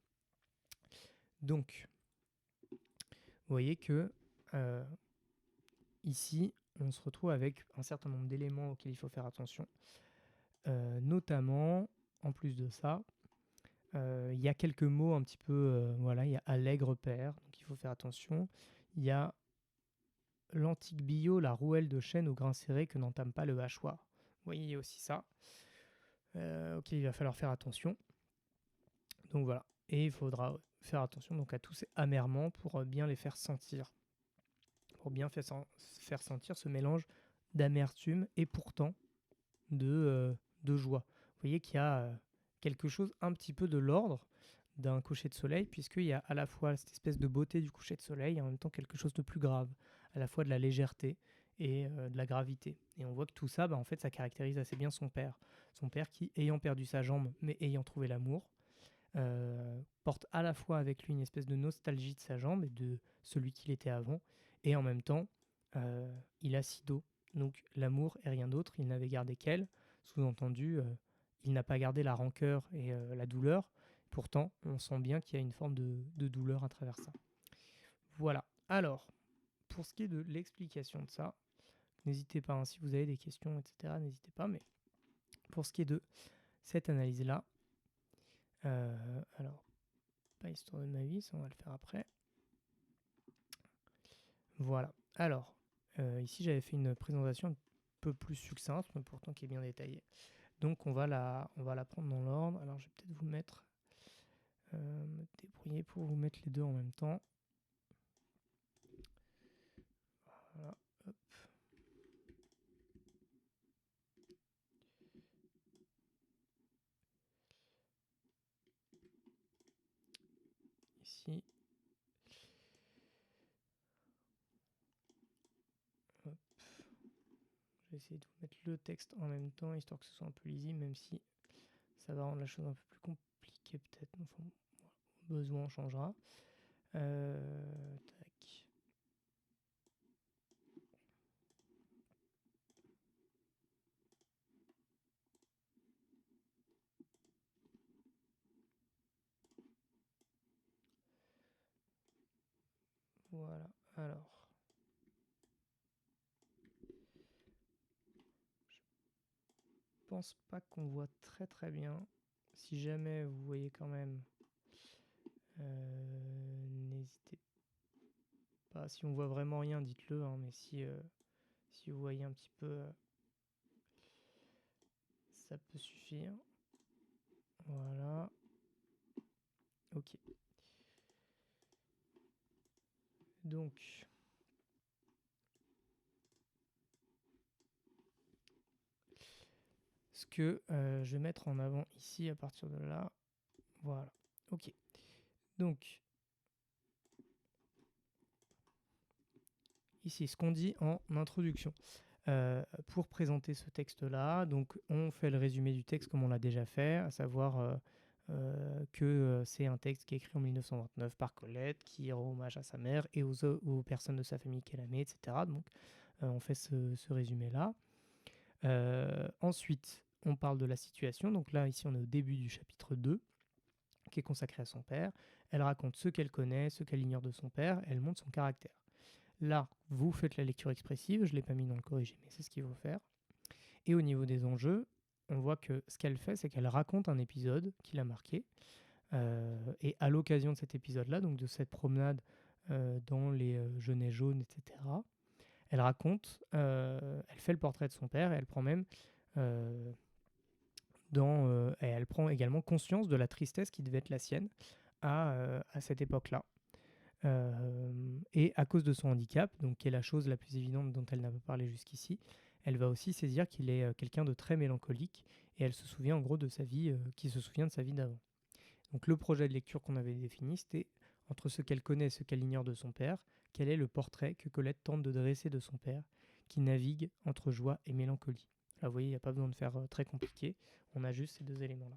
Donc, vous voyez que ici, on se retrouve avec un certain nombre d'éléments auxquels il faut faire attention. Notamment, en plus de ça, il y a quelques mots un petit peu, il y a allègre père, donc il faut faire attention. Il y a l'antique Billot, la rouelle de chêne au grain serré que n'entame pas le hachoir. Vous voyez, il y a aussi ça. Ok, il va falloir faire attention. Donc voilà. Et il faudra faire attention donc à tous ces amèrement pour bien les faire sentir. Pour bien faire sentir ce mélange d'amertume et pourtant de joie. Vous voyez qu'il y a quelque chose un petit peu de l'ordre d'un coucher de soleil, puisqu'il y a à la fois cette espèce de beauté du coucher de soleil et en même temps quelque chose de plus grave, à la fois de la légèreté et de la gravité. Et on voit que tout ça, en fait, ça caractérise assez bien son père. Son père qui, ayant perdu sa jambe, mais ayant trouvé l'amour, porte à la fois avec lui une espèce de nostalgie de sa jambe et de celui qu'il était avant, et en même temps, il a Sido. Donc l'amour et rien d'autre, il n'avait gardé qu'elle. Sous-entendu, il n'a pas gardé la rancœur et la douleur. Pourtant, on sent bien qu'il y a une forme de douleur à travers ça. Voilà. Alors, pour ce qui est de l'explication de ça, n'hésitez pas, si vous avez des questions, etc., n'hésitez pas. Mais pour ce qui est de cette analyse-là, alors, pas histoire de ma vie, ça on va le faire après. Voilà. Alors, ici j'avais fait une présentation un peu plus succincte, mais pourtant qui est bien détaillée. Donc on va la prendre dans l'ordre. Alors je vais peut-être vous mettre me débrouiller pour vous mettre les deux en même temps. Voilà, hop. Ici. Hop. Je vais essayer de vous mettre le texte en même temps, histoire que ce soit un peu lisible, même si ça va rendre la chose un peu plus compliquée peut-être. Enfin, voilà. Au besoin, on changera. Tac. Voilà, alors. Je pense pas qu'on voit très très bien. Si jamais vous voyez quand même, n'hésitez pas. Si on voit vraiment rien, dites-le, hein, mais si vous voyez un petit peu, ça peut suffire. Voilà. Ok. Donc, ce que je vais mettre en avant ici à partir de là. Voilà. Ok. Donc, ici, ce qu'on dit en introduction. Pour présenter ce texte-là, donc on fait le résumé du texte comme on l'a déjà fait, à savoir que c'est un texte qui est écrit en 1929 par Colette, qui rend hommage à sa mère et aux personnes de sa famille qu'elle aimait, etc. Donc on fait ce résumé-là. Ensuite, on parle de la situation. Donc là, ici, on est au début du chapitre 2, qui est consacré à son père. Elle raconte ce qu'elle connaît, ce qu'elle ignore de son père, elle montre son caractère. Là, vous faites la lecture expressive, je ne l'ai pas mis dans le corrigé, mais c'est ce qu'il faut faire. Et au niveau des enjeux, on voit que ce qu'elle fait, c'est qu'elle raconte un épisode qui l'a marqué. Et à l'occasion de cet épisode-là, donc de cette promenade dans les genêts jaunes, etc., elle raconte, elle fait le portrait de son père et elle prend même et elle prend également conscience de la tristesse qui devait être la sienne à cette époque-là. Et à cause de son handicap, donc qui est la chose la plus évidente dont elle n'a pas parlé jusqu'ici, elle va aussi saisir qu'il est quelqu'un de très mélancolique et elle se souvient en gros de sa vie, qui se souvient de sa vie d'avant. Donc le projet de lecture qu'on avait défini, c'était entre ce qu'elle connaît et ce qu'elle ignore de son père, quel est le portrait que Colette tente de dresser de son père, qui navigue entre joie et mélancolie. Là, vous voyez, il n'y a pas besoin de faire très compliqué, on a juste ces deux éléments-là.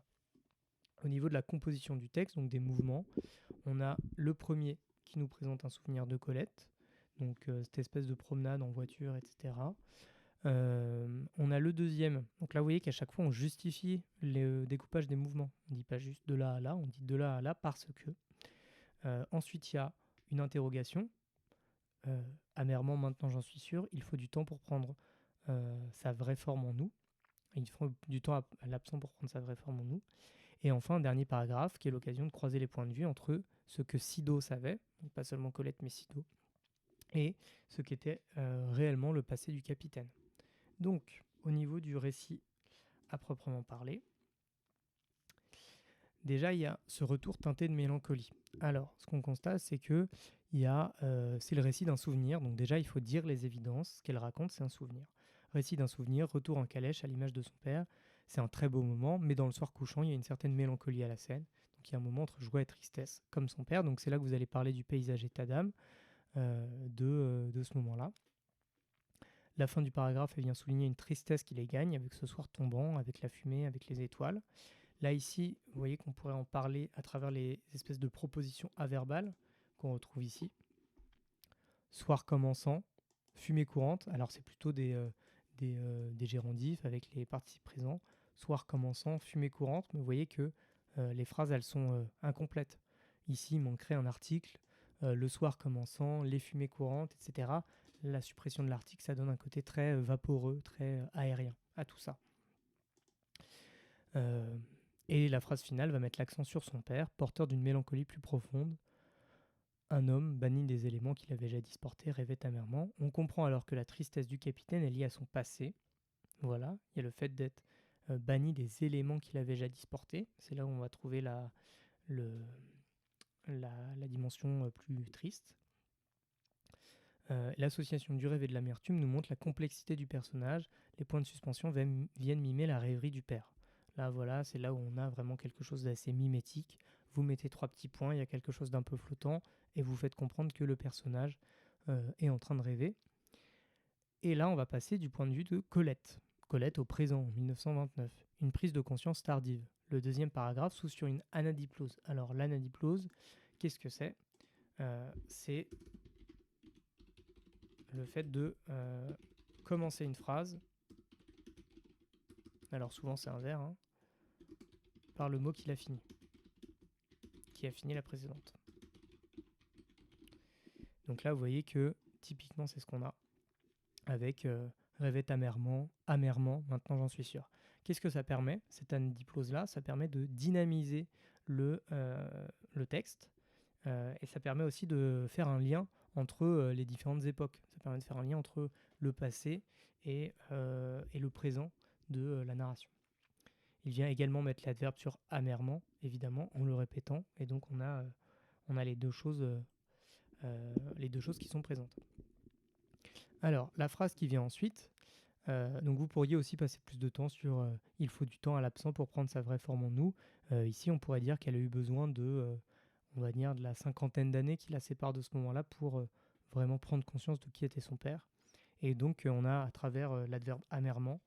Au niveau de la composition du texte, donc des mouvements, on a le premier qui nous présente un souvenir de Colette, donc cette espèce de promenade en voiture, etc. On a le deuxième, donc là vous voyez qu'à chaque fois on justifie le découpage des mouvements. On ne dit pas juste de là à là, on dit de là à là parce que. Ensuite il y a une interrogation. Amèrement maintenant j'en suis sûr, il faut du temps pour prendre sa vraie forme en nous. Il faut du temps à l'absent pour prendre sa vraie forme en nous. Et enfin, un dernier paragraphe qui est l'occasion de croiser les points de vue entre ce que Sido savait, donc pas seulement Colette mais Sido, et ce qu'était réellement le passé du capitaine. Donc, au niveau du récit à proprement parler, déjà il y a ce retour teinté de mélancolie. Alors, ce qu'on constate, c'est que c'est le récit d'un souvenir, donc déjà il faut dire les évidences, ce qu'elle raconte, c'est un souvenir. Récit d'un souvenir, retour en calèche à l'image de son père, c'est un très beau moment, mais dans le soir couchant, il y a une certaine mélancolie à la scène. Donc il y a un moment entre joie et tristesse, comme son père. Donc c'est là que vous allez parler du paysage état d'âme de ce moment-là. La fin du paragraphe, elle vient souligner une tristesse qui les gagne avec ce soir tombant, avec la fumée, avec les étoiles. Là ici, vous voyez qu'on pourrait en parler à travers les espèces de propositions averbales qu'on retrouve ici. Soir commençant, fumée courante. Alors c'est plutôt des gérondifs avec les participes présents. Soir commençant, fumée courante, mais vous voyez que les phrases, elles sont incomplètes. Ici, il manquerait un article, le soir commençant, les fumées courantes, etc. La suppression de l'article, ça donne un côté très vaporeux, très aérien à tout ça. Et la phrase finale va mettre l'accent sur son père, porteur d'une mélancolie plus profonde. Un homme, banni des éléments qu'il avait jadis portés, rêvait amèrement. On comprend alors que la tristesse du capitaine est liée à son passé. Voilà, il y a le fait d'être banni des éléments qu'il avait jadis portés. C'est là où on va trouver la dimension plus triste. L'association du rêve et de l'amertume nous montre la complexité du personnage. Les points de suspension viennent mimer la rêverie du père. Là, voilà, c'est là où on a vraiment quelque chose d'assez mimétique. Vous mettez 3 petits points, il y a quelque chose d'un peu flottant, et vous faites comprendre que le personnage est en train de rêver. Et là, on va passer du point de vue de Colette. Colette au présent, en 1929. Une prise de conscience tardive. Le deuxième paragraphe s'ouvre sur une anadiplose. Alors, l'anadiplose, qu'est-ce que c'est ? C'est le fait de commencer une phrase, alors souvent c'est un vers, par le mot qui a fini la précédente. Donc là, vous voyez que typiquement, c'est ce qu'on a avec rêvait amèrement, maintenant j'en suis sûr. Qu'est-ce que ça permet, cette anadiplose-là ? Ça permet de dynamiser le texte et ça permet aussi de faire un lien entre les différentes époques. Ça permet de faire un lien entre le passé et le présent de la narration. Il vient également mettre l'adverbe sur amèrement, évidemment, en le répétant, et donc on a les deux choses qui sont présentes. Alors, la phrase qui vient ensuite, donc vous pourriez aussi passer plus de temps sur il faut du temps à l'absent pour prendre sa vraie forme en nous. Ici, on pourrait dire qu'elle a eu besoin de, on va dire, de la 50aine d'années qui la sépare de ce moment-là pour vraiment prendre conscience de qui était son père. Et donc, on a à travers l'adverbe amèrement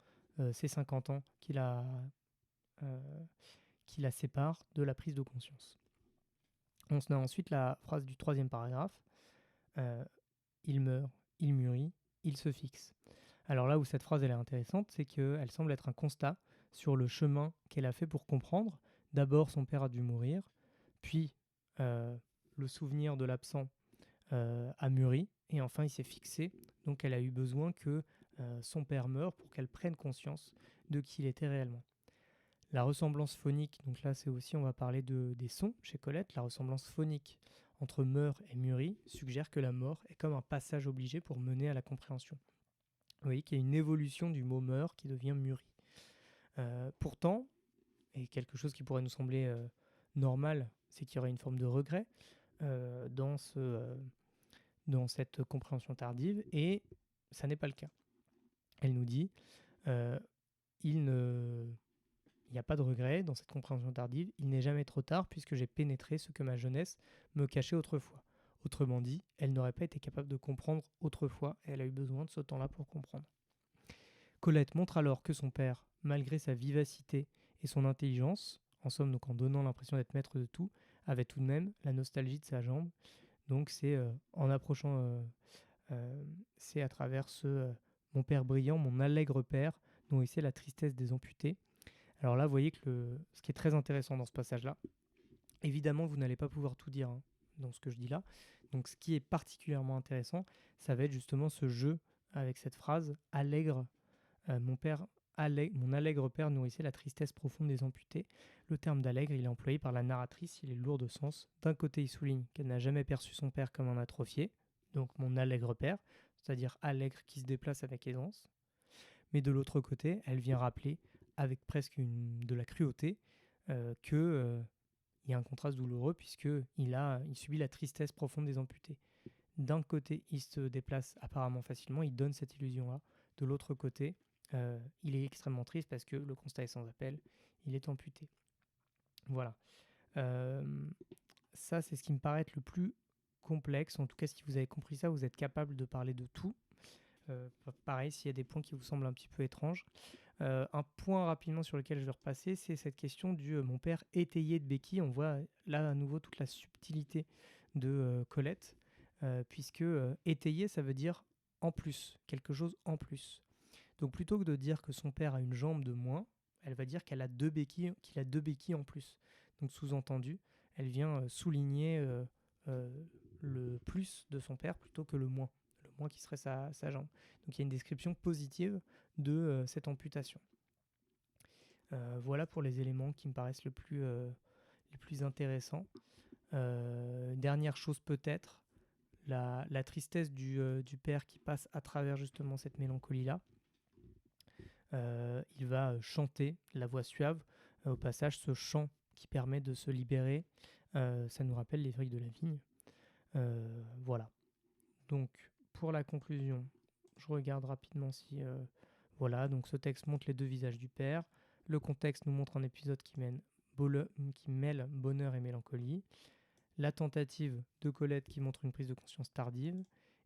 ces 50 ans qui la sépare de la prise de conscience. On a ensuite la phrase du troisième paragraphe. Il meurt, il mûrit, il se fixe. Alors là où cette phrase elle est intéressante, c'est qu'elle semble être un constat sur le chemin qu'elle a fait pour comprendre. D'abord, son père a dû mourir, puis le souvenir de l'absent a mûri, et enfin il s'est fixé. Donc elle a eu besoin que son père meure pour qu'elle prenne conscience de qui il était réellement. La ressemblance phonique, donc là c'est aussi, on va parler des sons chez Colette, la ressemblance phonique entre meurt et mûrit suggère que la mort est comme un passage obligé pour mener à la compréhension. Vous voyez qu'il y a une évolution du mot meurt qui devient mûri. Pourtant, et quelque chose qui pourrait nous sembler normal, c'est qu'il y aurait une forme de regret dans cette compréhension tardive, et ça n'est pas le cas. Elle nous dit il n'y a pas de regret dans cette compréhension tardive, il n'est jamais trop tard puisque j'ai pénétré ce que ma jeunesse me cachait autrefois. Autrement dit, elle n'aurait pas été capable de comprendre autrefois et elle a eu besoin de ce temps-là pour comprendre. Colette montre alors que son père, malgré sa vivacité et son intelligence, en somme donc en donnant l'impression d'être maître de tout, avait tout de même la nostalgie de sa jambe. Donc c'est en approchant, c'est à travers mon père brillant, mon allègre père, nourrissait la tristesse des amputés. Alors là, vous voyez que ce qui est très intéressant dans ce passage-là, évidemment, vous n'allez pas pouvoir tout dire dans ce que je dis là. Donc, ce qui est particulièrement intéressant, ça va être justement ce jeu avec cette phrase « allègre, mon allègre père nourrissait la tristesse profonde des amputés ». Le terme d'allègre, il est employé par la narratrice, il est lourd de sens. D'un côté, il souligne qu'elle n'a jamais perçu son père comme un atrophié, donc mon allègre père, c'est-à-dire allègre qui se déplace avec aisance. Mais de l'autre côté, elle vient rappeler avec presque de la cruauté, qu'il y a un contraste douloureux puisqu'il subit la tristesse profonde des amputés. D'un côté, il se déplace apparemment facilement, il donne cette illusion-là. De l'autre côté, il est extrêmement triste parce que le constat est sans appel, il est amputé. Voilà. Ça, c'est ce qui me paraît être le plus complexe. En tout cas, si vous avez compris ça, vous êtes capable de parler de tout. Pareil, s'il y a des points qui vous semblent un petit peu étranges. Un point rapidement sur lequel je vais repasser, c'est cette question du mon père étayé de béquilles. On voit là à nouveau toute la subtilité de Colette, puisque étayé, ça veut dire en plus, quelque chose en plus. Donc plutôt que de dire que son père a une jambe de moins, elle va dire qu'il a 2 béquilles en plus. Donc sous-entendu, elle vient souligner le plus de son père plutôt que le moins qui serait sa jambe. Donc il y a une description positive de cette amputation. Voilà pour les éléments qui me paraissent les plus intéressants. Dernière chose peut-être, la tristesse du père qui passe à travers justement cette mélancolie-là. Il va chanter, la voix suave. Au passage, ce chant qui permet de se libérer. Ça nous rappelle les vrilles de la vigne. Voilà. Donc, pour la conclusion, je regarde rapidement si... voilà, donc ce texte montre les deux visages du père. Le contexte nous montre un épisode qui mêle bonheur et mélancolie. La tentative de Colette qui montre une prise de conscience tardive.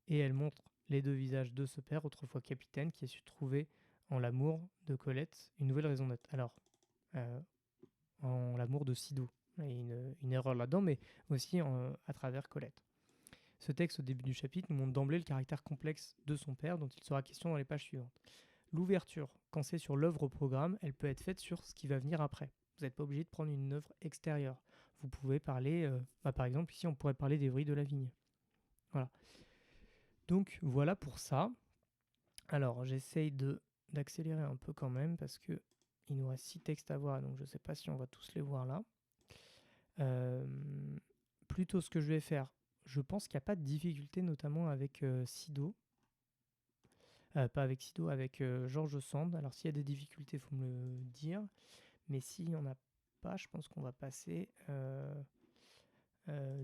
Et elle montre les deux visages de ce père, autrefois capitaine, qui a su trouver en l'amour de Colette une nouvelle raison d'être. Alors, en l'amour de Sido. Il y a une erreur là-dedans, mais aussi à travers Colette. Ce texte, au début du chapitre, nous montre d'emblée le caractère complexe de son père, dont il sera question dans les pages suivantes. L'ouverture, quand c'est sur l'œuvre au programme, elle peut être faite sur ce qui va venir après. Vous n'êtes pas obligé de prendre une œuvre extérieure. Vous pouvez parler, par exemple, ici on pourrait parler des vrilles de la vigne. Voilà. Donc voilà pour ça. Alors j'essaye d'accélérer un peu quand même parce que il nous reste 6 textes à voir, donc je ne sais pas si on va tous les voir là. Plutôt ce que je vais faire, je pense qu'il n'y a pas de difficulté, notamment avec Sido. Pas avec Sido, avec George Sand. Alors s'il y a des difficultés, il faut me le dire. Mais s'il n'y en a pas, je pense qu'on va passer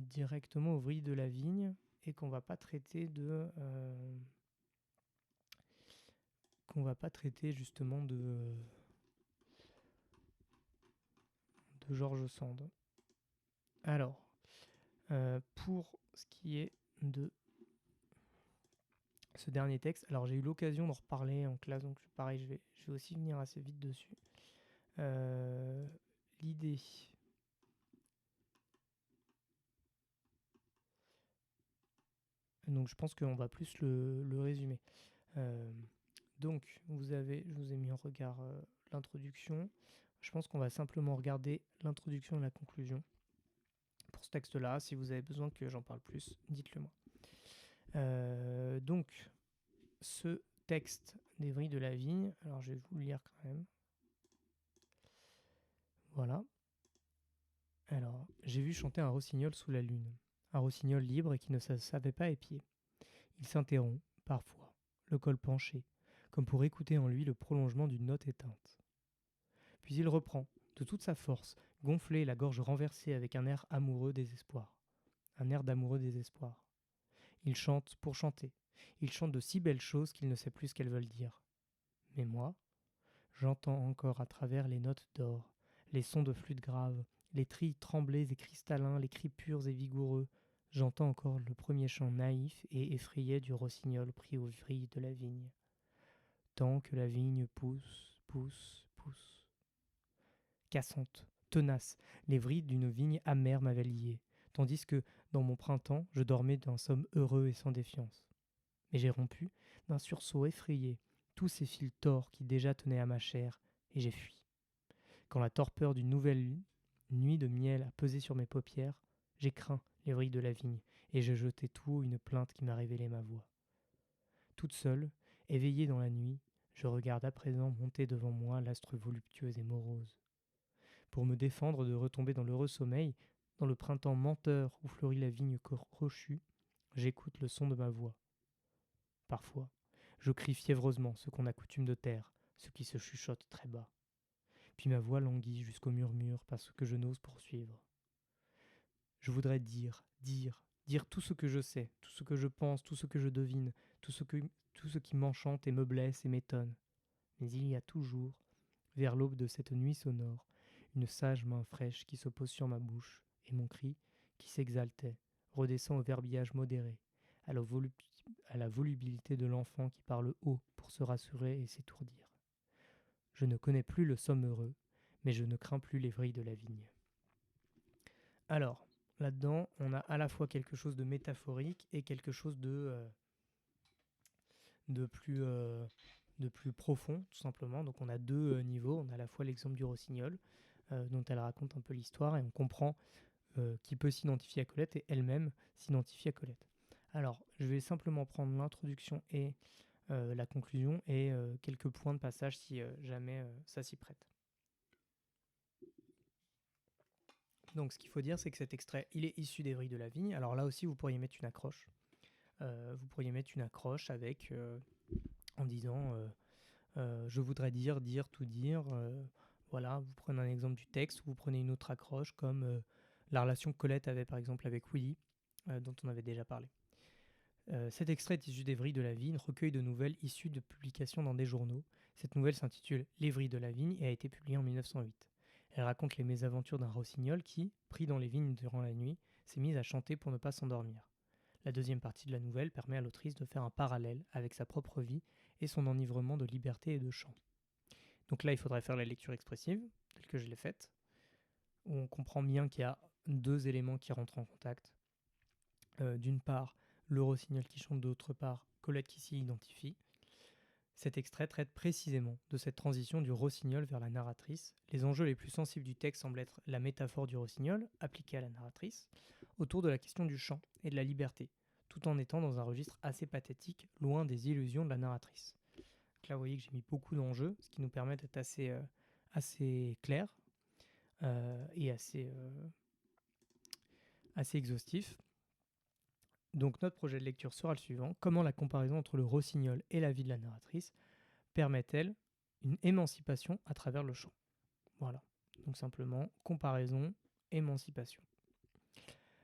directement aux vrilles de la vigne et qu'on va pas traiter justement de George Sand. Alors, pour ce qui est de ce dernier texte, alors j'ai eu l'occasion d'en reparler en classe, donc pareil, je vais aussi venir assez vite dessus. L'idée... Donc je pense qu'on va plus le résumer. Donc je vous ai mis en regard l'introduction. Je pense qu'on va simplement regarder l'introduction et la conclusion pour ce texte-là. Si vous avez besoin que j'en parle plus, dites-le moi. Donc ce texte des vrilles de la vigne, alors je vais vous le lire quand même. Voilà. Alors, j'ai vu chanter un rossignol sous la lune, un rossignol libre et qui ne se savait pas épier. Il s'interrompt, parfois, le col penché, comme pour écouter en lui le prolongement d'une note éteinte. Puis il reprend, de toute sa force, gonflé, la gorge renversée avec un air amoureux désespoir. Un air d'amoureux désespoir. Il chante pour chanter. Il chante de si belles choses qu'il ne sait plus ce qu'elles veulent dire. Mais moi, j'entends encore à travers les notes d'or, les sons de flûte grave, les trilles tremblés et cristallins, les cris purs et vigoureux. J'entends encore le premier chant naïf et effrayé du rossignol pris aux vrilles de la vigne. Tant que la vigne pousse, pousse, pousse. Cassante, tenace, les vrilles d'une vigne amère m'avaient lié, tandis que, dans mon printemps, je dormais d'un somme heureux et sans défiance. Mais j'ai rompu, d'un sursaut effrayé, tous ces fils tors qui déjà tenaient à ma chair, et j'ai fui. Quand la torpeur d'une nouvelle nuit de miel a pesé sur mes paupières, j'ai craint les vrilles de la vigne, et j'ai jeté tout haut une plainte qui m'a révélé ma voix. Toute seule, éveillée dans la nuit, je regarde à présent monter devant moi l'astre voluptueuse et morose. Pour me défendre de retomber dans l'heureux sommeil, dans le printemps menteur où fleurit la vigne crochue, j'écoute le son de ma voix. Parfois, je crie fiévreusement ce qu'on a coutume de taire, ce qui se chuchote très bas. Puis ma voix languit jusqu'au murmure parce que je n'ose poursuivre. Je voudrais dire tout ce que je sais, tout ce que je pense, tout ce que je devine, tout ce qui m'enchante et me blesse et m'étonne. Mais il y a toujours, vers l'aube de cette nuit sonore, une sage main fraîche qui se pose sur ma bouche, et mon cri, qui s'exaltait, redescend au verbiage modéré, à la volubilité de l'enfant qui parle haut pour se rassurer et s'étourdir. Je ne connais plus le somme heureux, mais je ne crains plus les vrilles de la vigne. Alors, là-dedans, on a à la fois quelque chose de métaphorique et quelque chose de plus profond, tout simplement. Donc on a deux niveaux. On a à la fois l'exemple du rossignol, dont elle raconte un peu l'histoire, et on comprend qui peut s'identifier à Colette, et elle-même s'identifie à Colette. Alors, je vais simplement prendre l'introduction et la conclusion, et quelques points de passage si jamais ça s'y prête. Donc ce qu'il faut dire, c'est que cet extrait, il est issu des vrilles de la vigne. Alors là aussi, vous pourriez mettre une accroche. avec en disant je voudrais dire, tout dire. Voilà, vous prenez un exemple du texte, ou vous prenez une autre accroche, comme la relation que Colette avait par exemple avec Willy, dont on avait déjà parlé. Cet extrait est issu d'Evry de la Vigne, recueil de nouvelles issues de publications dans des journaux. Cette nouvelle s'intitule L'Evry de la Vigne et a été publiée en 1908. Elle raconte les mésaventures d'un rossignol qui, pris dans les vignes durant la nuit, s'est mis à chanter pour ne pas s'endormir. La deuxième partie de la nouvelle permet à l'autrice de faire un parallèle avec sa propre vie et son enivrement de liberté et de chant. Donc là, il faudrait faire la lecture expressive, telle que je l'ai faite, où on comprend bien qu'il y a deux éléments qui rentrent en contact. D'une part, le rossignol qui chante, d'autre part, Colette qui s'y identifie. Cet extrait traite précisément de cette transition du rossignol vers la narratrice. Les enjeux les plus sensibles du texte semblent être la métaphore du rossignol, appliquée à la narratrice, autour de la question du chant et de la liberté, tout en étant dans un registre assez pathétique, loin des illusions de la narratrice. Donc là, vous voyez que j'ai mis beaucoup d'enjeux, ce qui nous permet d'être assez clair et assez exhaustif. Donc notre projet de lecture sera le suivant. Comment la comparaison entre le rossignol et la vie de la narratrice permet-elle une émancipation à travers le chant? Voilà. Donc simplement, comparaison, émancipation.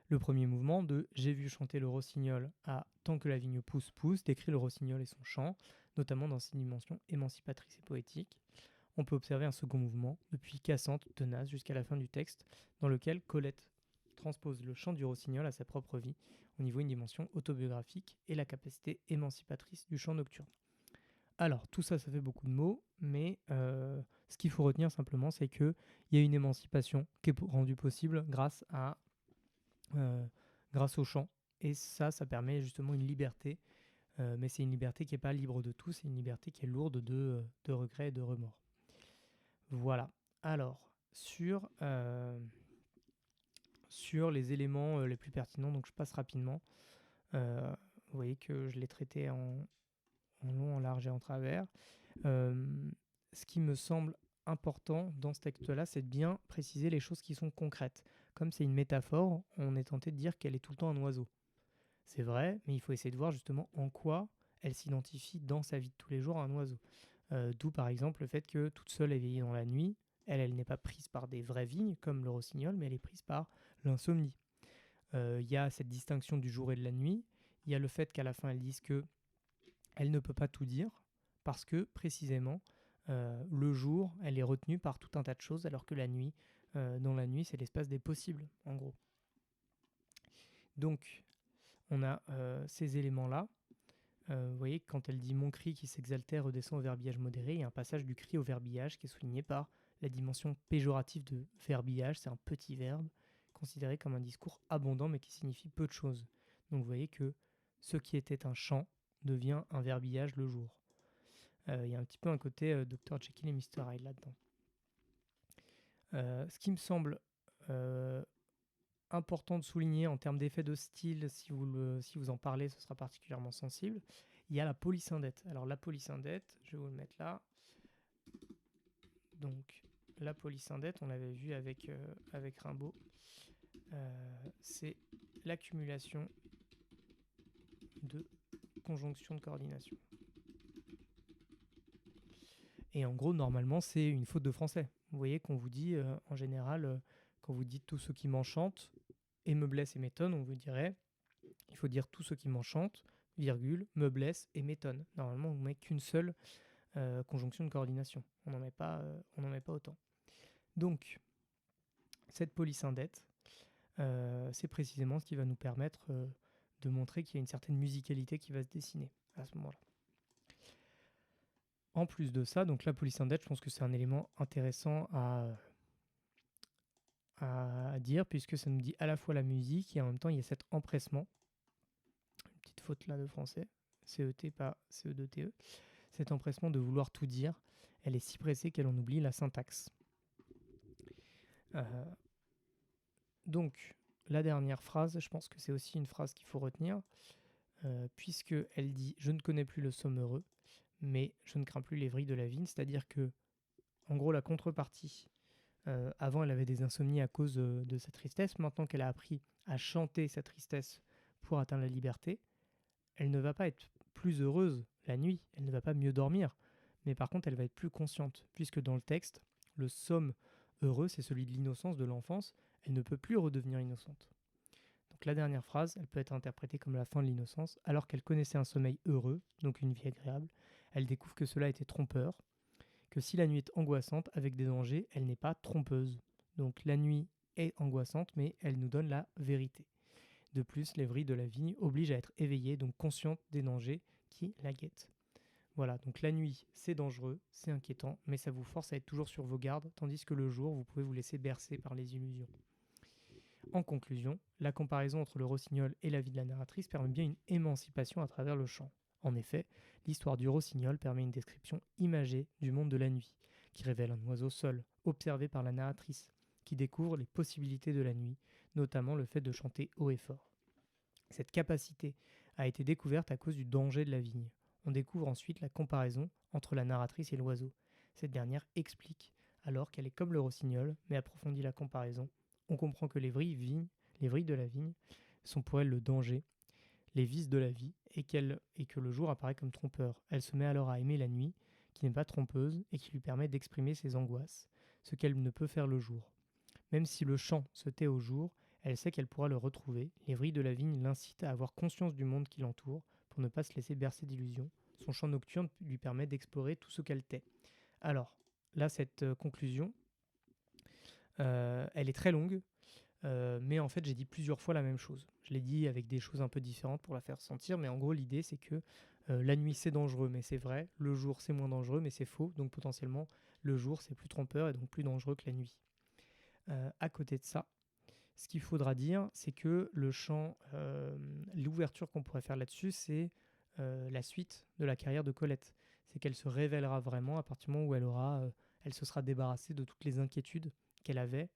Le premier mouvement de J'ai vu chanter le rossignol à Tant que la vigne pousse pousse décrit le rossignol et son chant, notamment dans ses dimensions émancipatrices et poétiques. On peut observer un second mouvement, depuis Cassante, tenace, jusqu'à la fin du texte, dans lequel Colette transpose le chant du rossignol à sa propre vie, au niveau une dimension autobiographique et la capacité émancipatrice du chant nocturne. Alors, tout ça, ça fait beaucoup de mots, mais ce qu'il faut retenir simplement, c'est qu'il y a une émancipation qui est rendue possible grâce au chant. Et ça permet justement une liberté, mais c'est une liberté qui n'est pas libre de tout, c'est une liberté qui est lourde de regrets et de remords. Voilà. Alors, sur les éléments les plus pertinents, donc je passe rapidement. Vous voyez que je l'ai traité en long, en large et en travers. Ce qui me semble important dans ce texte-là, c'est de bien préciser les choses qui sont concrètes. Comme c'est une métaphore, on est tenté de dire qu'elle est tout le temps un oiseau. C'est vrai, mais il faut essayer de voir justement en quoi elle s'identifie dans sa vie de tous les jours à un oiseau. D'où par exemple le fait que toute seule éveillée dans la nuit, elle n'est pas prise par des vraies vignes comme le rossignol, mais elle est prise par l'insomnie. Il y a cette distinction du jour et de la nuit. Il y a le fait qu'à la fin elles disent que elle ne peut pas tout dire parce que précisément le jour, elle est retenue par tout un tas de choses, alors que la nuit, dans la nuit, c'est l'espace des possibles, en gros. Donc, on a ces éléments-là. Vous voyez, quand elle dit « mon cri qui s'exaltait redescend au verbillage modéré », il y a un passage du cri au verbillage qui est souligné par la dimension péjorative de verbillage. C'est un petit verbe considéré comme un discours abondant mais qui signifie peu de choses. Donc vous voyez que ce qui était un chant devient un verbillage le jour. Il y a un petit peu un côté Dr Jekyll et Mr Hyde là-dedans. Ce qui me semble important de souligner en termes d'effet de style, si vous en parlez, ce sera particulièrement sensible. Il y a la polysyndète. Alors la polysyndète, je vais vous le mettre là. Donc la polysyndète, on l'avait vu avec Rimbaud. C'est l'accumulation de conjonctions de coordination. Et en gros, normalement, c'est une faute de français. Vous voyez qu'on vous dit, en général, quand vous dites tout ce qui m'enchante et me blesse et m'étonne, on vous dirait, il faut dire tout ce qui m'enchante, virgule, me blesse et m'étonne. Normalement, on ne met qu'une seule conjonction de coordination. On n'en met pas autant. Donc, cette polysyndète, c'est précisément ce qui va nous permettre de montrer qu'il y a une certaine musicalité qui va se dessiner à ce moment-là. En plus de ça, donc la polysyndète, je pense que c'est un élément intéressant à dire, puisque ça nous dit à la fois la musique et en même temps il y a cet empressement. Une petite faute là de français, CET pas CE2TE. Cet empressement de vouloir tout dire, elle est si pressée qu'elle en oublie la syntaxe. Donc la dernière phrase, je pense que c'est aussi une phrase qu'il faut retenir, puisque elle dit « Je ne connais plus le somme heureux », mais je ne crains plus les vrilles de la vigne, c'est-à-dire que, en gros, la contrepartie, avant elle avait des insomnies à cause de sa tristesse, maintenant qu'elle a appris à chanter sa tristesse pour atteindre la liberté, elle ne va pas être plus heureuse la nuit, elle ne va pas mieux dormir, mais par contre elle va être plus consciente, puisque dans le texte, le somme heureux, c'est celui de l'innocence de l'enfance, elle ne peut plus redevenir innocente. Donc la dernière phrase, elle peut être interprétée comme la fin de l'innocence. Alors qu'elle connaissait un sommeil heureux, donc une vie agréable, elle découvre que cela était trompeur, que si la nuit est angoissante avec des dangers, elle n'est pas trompeuse. Donc la nuit est angoissante, mais elle nous donne la vérité. De plus, les vrilles de la vigne obligent à être éveillée, donc consciente des dangers qui la guettent. Voilà, donc la nuit, c'est dangereux, c'est inquiétant, mais ça vous force à être toujours sur vos gardes, tandis que le jour, vous pouvez vous laisser bercer par les illusions. En conclusion, la comparaison entre le rossignol et la vie de la narratrice permet bien une émancipation à travers le chant. En effet, l'histoire du rossignol permet une description imagée du monde de la nuit, qui révèle un oiseau seul, observé par la narratrice, qui découvre les possibilités de la nuit, notamment le fait de chanter haut et fort. Cette capacité a été découverte à cause du danger de la vigne. On découvre ensuite la comparaison entre la narratrice et l'oiseau. Cette dernière explique alors qu'elle est comme le rossignol, mais approfondit la comparaison. On comprend que les vrilles de la vigne sont pour elle le danger, les vices de la vie, et que le jour apparaît comme trompeur. Elle se met alors à aimer la nuit, qui n'est pas trompeuse, et qui lui permet d'exprimer ses angoisses, ce qu'elle ne peut faire le jour. Même si le chant se tait au jour, elle sait qu'elle pourra le retrouver. Les vrilles de la vigne l'incitent à avoir conscience du monde qui l'entoure, pour ne pas se laisser bercer d'illusions. Son chant nocturne lui permet d'explorer tout ce qu'elle tait. Alors, là, cette conclusion, elle est très longue, mais en fait, j'ai dit plusieurs fois la même chose. Je l'ai dit avec des choses un peu différentes pour la faire sentir, mais en gros, l'idée, c'est que la nuit, c'est dangereux, mais c'est vrai. Le jour, c'est moins dangereux, mais c'est faux. Donc, potentiellement, le jour, c'est plus trompeur et donc plus dangereux que la nuit. À côté de ça, ce qu'il faudra dire, c'est que le chant, l'ouverture qu'on pourrait faire là-dessus, c'est la suite de la carrière de Colette. C'est qu'elle se révélera vraiment à partir du moment où elle se sera débarrassée de toutes les inquiétudes qu'elle avait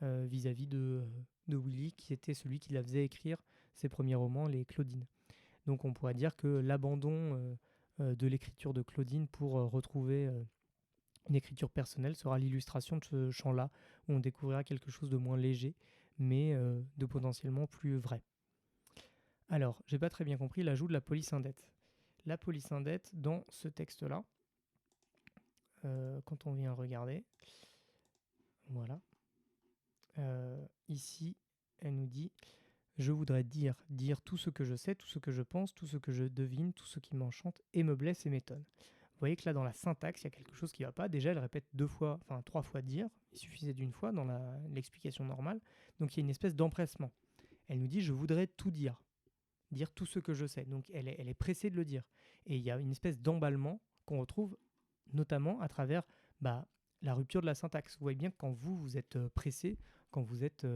vis-à-vis de Willy, qui était celui qui la faisait écrire ses premiers romans, les Claudines. Donc on pourrait dire que l'abandon de l'écriture de Claudine pour retrouver une écriture personnelle sera l'illustration de ce chant-là, où on découvrira quelque chose de moins léger, mais de potentiellement plus vrai. Alors, j'ai pas très bien compris l'ajout de la police indette. La police indette, dans ce texte-là, quand on vient regarder, voilà, ici, elle nous dit « Je voudrais dire tout ce que je sais, tout ce que je pense, tout ce que je devine, tout ce qui m'enchante et me blesse et m'étonne. » Vous voyez que là, dans la syntaxe, il y a quelque chose qui ne va pas. Déjà, elle répète 3 fois dire. Il suffisait d'une fois dans l'explication normale. Donc, il y a une espèce d'empressement. Elle nous dit « Je voudrais tout dire tout ce que je sais. » Donc, elle est pressée de le dire. Et il y a une espèce d'emballement qu'on retrouve notamment à travers la rupture de la syntaxe. Vous voyez bien que quand vous êtes pressé, quand vous êtes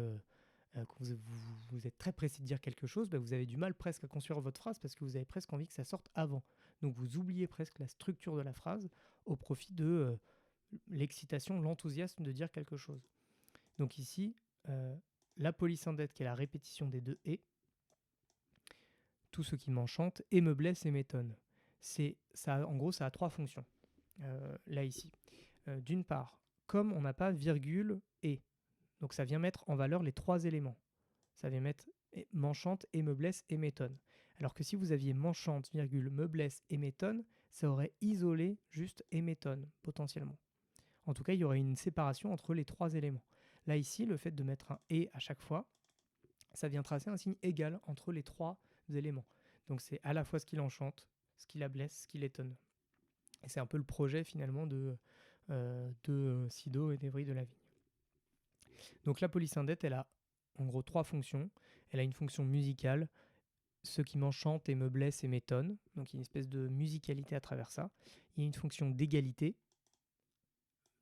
très pressé de dire quelque chose, vous avez du mal presque à construire votre phrase parce que vous avez presque envie que ça sorte avant. Donc vous oubliez presque la structure de la phrase au profit de l'excitation, l'enthousiasme de dire quelque chose. Donc ici, la police indette, qui est la répétition des deux « et », tout ce qui m'enchante et me blesse et m'étonne. En gros, ça a 3 fonctions, là ici. D'une part, comme on n'a pas virgule et, donc ça vient mettre en valeur les 3 éléments. Ça vient mettre m'enchante et me blesse et m'étonne. Alors que si vous aviez m'enchante, virgule, me blesse et m'étonne, ça aurait isolé juste et m'étonne, potentiellement. En tout cas, il y aurait une séparation entre les 3 éléments. Là, ici, le fait de mettre un et à chaque fois, ça vient tracer un signe égal entre les 3 éléments. Donc c'est à la fois ce qui l'enchante, ce qui la blesse, ce qui l'étonne. Et c'est un peu le projet finalement de Sido et des vrilles de la vigne. Donc la police indette, elle a en gros 3 fonctions. Elle a une fonction musicale, ce qui m'enchante et me blesse et m'étonne. Donc il y a une espèce de musicalité à travers ça. Il y a une fonction d'égalité.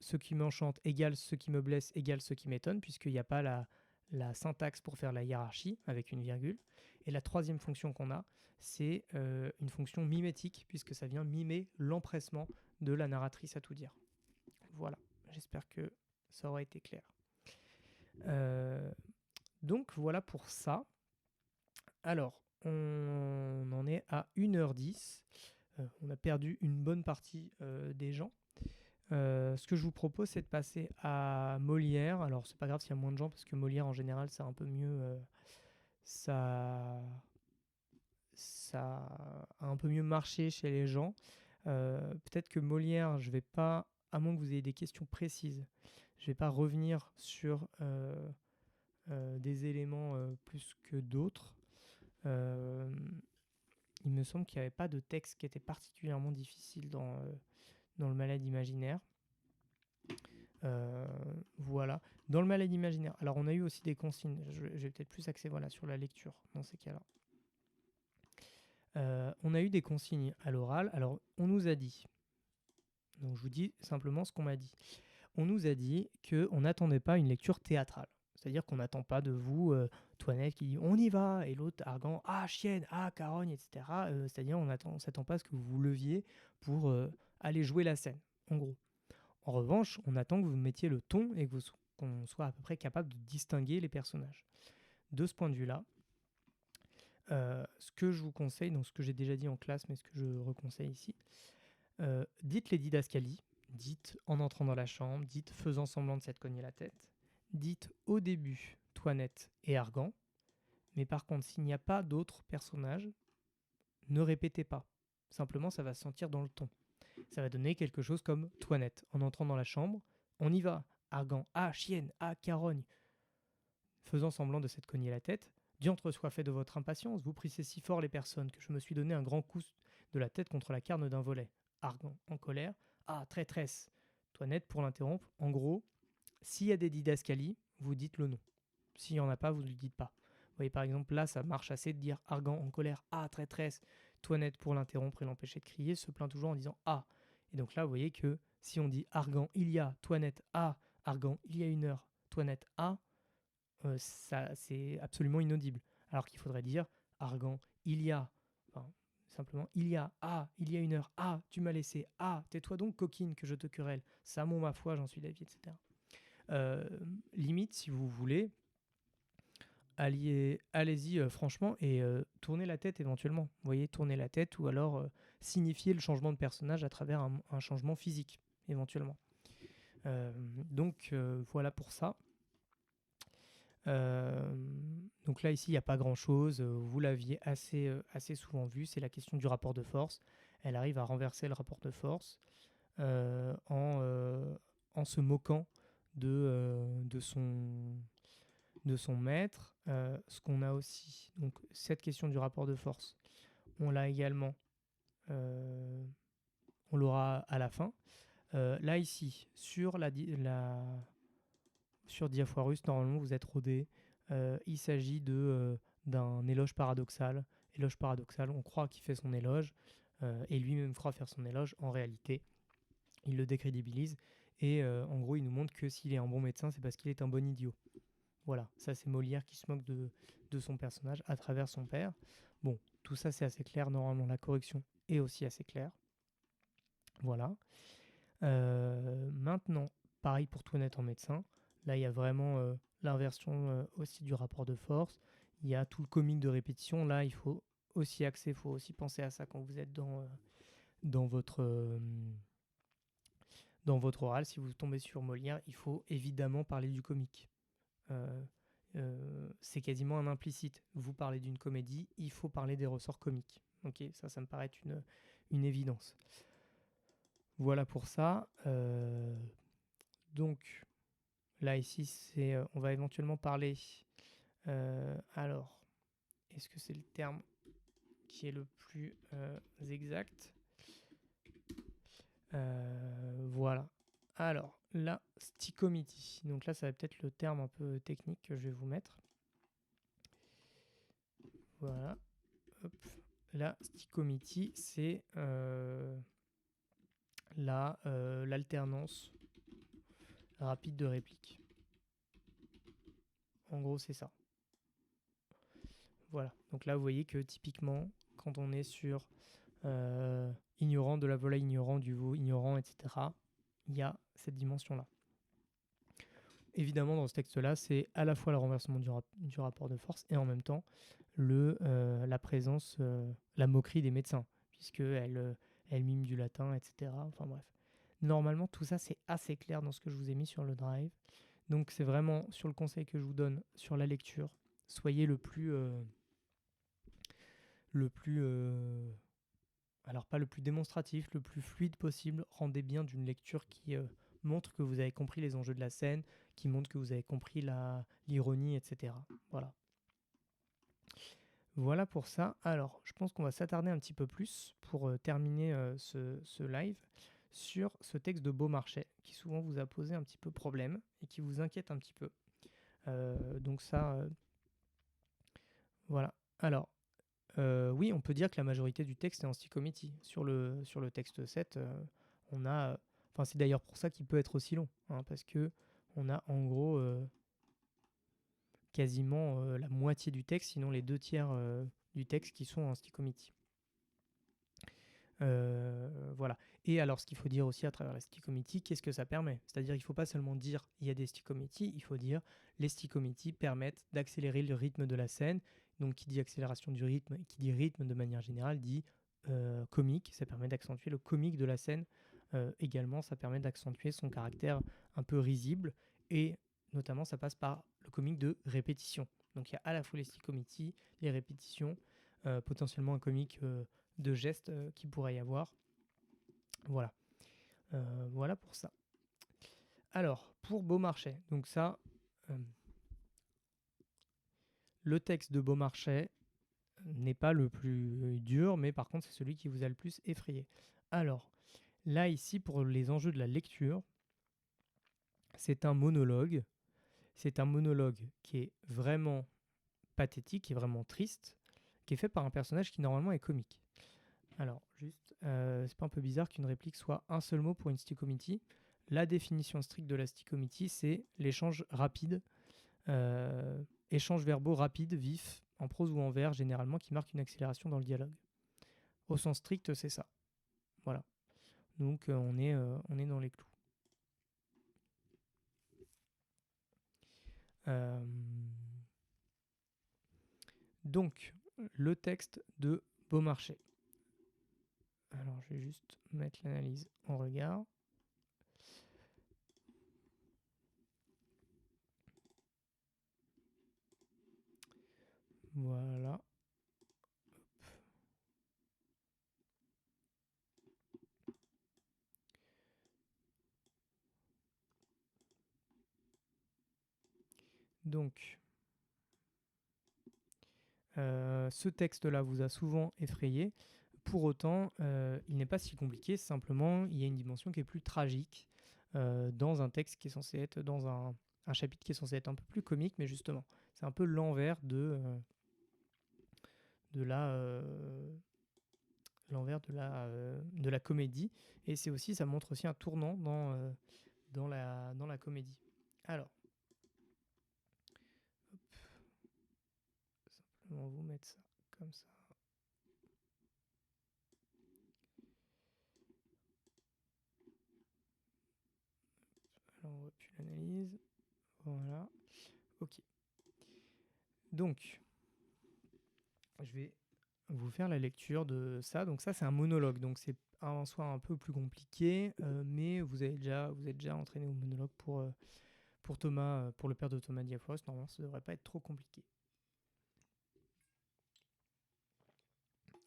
Ce qui m'enchante égale ce qui me blesse égale ce qui m'étonne, puisqu'il n'y a pas la syntaxe pour faire la hiérarchie avec une virgule. Et la 3e fonction qu'on a, c'est une fonction mimétique, puisque ça vient mimer l'empressement de la narratrice à tout dire. Voilà, j'espère que ça aura été clair. Donc voilà pour ça. Alors, on en est à 1h10. On a perdu une bonne partie des gens. Ce que je vous propose, c'est de passer à Molière. Alors, c'est pas grave s'il y a moins de gens, parce que Molière, en général, c'est un peu mieux... ça a un peu mieux marché chez les gens. Peut-être que Molière, je vais pas à moins que vous ayez des questions précises, je ne vais pas revenir sur des éléments plus que d'autres. Il me semble qu'il n'y avait pas de texte qui était particulièrement difficile dans le malade imaginaire. Voilà. Dans le malade imaginaire, alors on a eu aussi des consignes. Je vais peut-être plus axer sur la lecture dans ces cas-là. On a eu des consignes à l'oral. Alors, on nous a dit, donc je vous dis simplement ce qu'on m'a dit. On nous a dit qu'on n'attendait pas une lecture théâtrale. C'est-à-dire qu'on n'attend pas de vous, Toinette qui dit on y va, et l'autre argan, ah chienne, ah carogne, etc. C'est-à-dire on ne s'attend pas à ce que vous vous leviez pour aller jouer la scène, en gros. En revanche, on attend que vous mettiez le ton et qu'on soit à peu près capable de distinguer les personnages. De ce point de vue-là, ce que je vous conseille, donc ce que j'ai déjà dit en classe, mais ce que je reconseille ici, dites les didascalies, dites en entrant dans la chambre, dites faisant semblant de s'être cogné la tête, dites au début Toinette et Argan, mais par contre, s'il n'y a pas d'autres personnages, ne répétez pas. Simplement, ça va se sentir dans le ton. Ça va donner quelque chose comme Toinette en entrant dans la chambre, on y va, Argan, ah chienne, ah carogne, faisant semblant de s'être cogné la tête. Diantre soit fait de votre impatience, vous prissez si fort les personnes que je me suis donné un grand coup de la tête contre la carne d'un volet. Argan, en colère. Ah, traîtresse. Toinette, pour l'interrompre, en gros, s'il y a des didascalies, vous dites le nom. S'il n'y en a pas, vous ne le dites pas. Vous voyez, par exemple, là, ça marche assez de dire Argan, en colère. Ah, traîtresse. Toinette, pour l'interrompre et l'empêcher de crier, se plaint toujours en disant Ah. Et donc là, vous voyez que si on dit Argan, il y a, Toinette, ah, Argan, il y a 1 heure, Toinette, ah, ça, c'est absolument inaudible. Alors qu'il faudrait dire Argan, il y a, enfin, simplement il y a, ah, il y a 1 heure, ah, tu m'as laissé, ah, tais-toi donc coquine que je te querelle, ça mon ma foi, j'en suis d'avis, etc. Limite, si vous voulez, allez-y franchement et tournez la tête éventuellement. Vous voyez, tournez la tête ou alors signifier le changement de personnage à travers un changement physique, éventuellement. Donc voilà pour ça. Donc là ici il n'y a pas grand chose, vous l'aviez assez souvent vu, c'est la question du rapport de force. Elle arrive à renverser le rapport de force en se moquant de son maître. Ce qu'on a aussi, donc cette question du rapport de force, on l'a également, on l'aura à la fin. Là ici sur sur Diafoirus, normalement vous êtes rodé. Il s'agit d'un éloge paradoxal. Éloge paradoxal, on croit qu'il fait son éloge, et lui-même croit faire son éloge. En réalité, il le décrédibilise. Et en gros, il nous montre que s'il est un bon médecin, c'est parce qu'il est un bon idiot. Voilà, ça c'est Molière qui se moque de son personnage à travers son père. Bon, tout ça c'est assez clair. Normalement, la correction est aussi assez claire. Voilà. Maintenant, pareil pour Toinette en médecin. Là, il y a vraiment l'inversion aussi du rapport de force. Il y a tout le comique de répétition. Là, il faut aussi axer, il faut aussi penser à ça quand vous êtes dans votre oral. Si vous tombez sur Molière, il faut évidemment parler du comique. C'est quasiment un implicite. Vous parlez d'une comédie, il faut parler des ressorts comiques. Ok, ça me paraît être une évidence. Voilà pour ça. Donc, là, ici, on va éventuellement parler... alors, est-ce que c'est le terme qui est le plus exact ? Voilà. Alors, la stichométie. Donc là, ça va peut-être le terme un peu technique que je vais vous mettre. Voilà. Hop. La stichométie, c'est l'alternance rapide de répliques. En gros, c'est ça. Voilà. Donc là, vous voyez que typiquement, quand on est sur ignorant, de la volaille ignorant, du veau ignorant, etc., il y a cette dimension-là. Évidemment, dans ce texte-là, c'est à la fois le renversement du rapport de force et en même temps la présence, la moquerie des médecins, puisqu'elle mime du latin, etc. Enfin bref. Normalement, tout ça, c'est assez clair dans ce que je vous ai mis sur le drive. Donc, c'est vraiment sur le conseil que je vous donne sur la lecture. Soyez le plus alors pas le plus démonstratif, le plus fluide possible. Rendez bien d'une lecture qui montre que vous avez compris les enjeux de la scène, qui montre que vous avez compris l'ironie, etc. Voilà. Voilà pour ça. Alors, je pense qu'on va s'attarder un petit peu plus pour terminer ce live sur ce texte de Beaumarchais qui souvent vous a posé un petit peu problème et qui vous inquiète un petit peu. Donc ça, voilà. Alors, oui, on peut dire que la majorité du texte est en stichométie. Sur le texte 7, on a... Enfin, c'est d'ailleurs pour ça qu'il peut être aussi long, hein, parce que on a en gros quasiment la moitié du texte, sinon les 2 tiers du texte qui sont en stichométie. Voilà. Et alors, ce qu'il faut dire aussi à travers la stichométie, qu'est-ce que ça permet? C'est-à-dire, il ne faut pas seulement dire il y a des stichométies, il faut dire les stichométies permettent d'accélérer le rythme de la scène. Donc, qui dit accélération du rythme et qui dit rythme de manière générale dit comique. Ça permet d'accentuer le comique de la scène. Également, ça permet d'accentuer son caractère un peu risible. Et notamment, ça passe par le comique de répétition. Donc, il y a à la fois les stichométies, les répétitions, potentiellement un comique de gestes qu'il pourrait y avoir. Voilà. Voilà pour ça. Alors, pour Beaumarchais, donc ça, le texte de Beaumarchais n'est pas le plus dur, mais par contre, c'est celui qui vous a le plus effrayé. Alors, là, ici, pour les enjeux de la lecture, c'est un monologue. C'est un monologue qui est vraiment pathétique, qui est vraiment triste, qui est fait par un personnage qui normalement est comique. Alors, juste, c'est pas un peu bizarre qu'une réplique soit un seul mot pour une stichométie? La définition stricte de la stichométie, c'est l'échange rapide, échange verbaux rapide, vif, en prose ou en vers, généralement, qui marque une accélération dans le dialogue. Au sens strict, c'est ça. Voilà. Donc, on est dans les clous. Donc, le texte de Beaumarchais. Alors, je vais juste mettre l'analyse en regard. Voilà. Donc, ce texte-là vous a souvent effrayé. Pour autant, il n'est pas si compliqué. Simplement, il y a une dimension qui est plus tragique dans un texte qui est censé être dans un chapitre qui est censé être un peu plus comique, mais justement, c'est un peu l'envers de la comédie. Et c'est aussi, ça montre aussi un tournant dans la comédie. Alors, simplement vous mettre ça comme ça. Alors, on voit plus l'analyse. Voilà. Ok. Donc, je vais vous faire la lecture de ça. Donc ça, c'est un monologue. Donc c'est en soi un peu plus compliqué, mais vous êtes déjà entraîné au monologue pour Thomas, pour le père de Thomas Diaforos. Normalement, ça ne devrait pas être trop compliqué.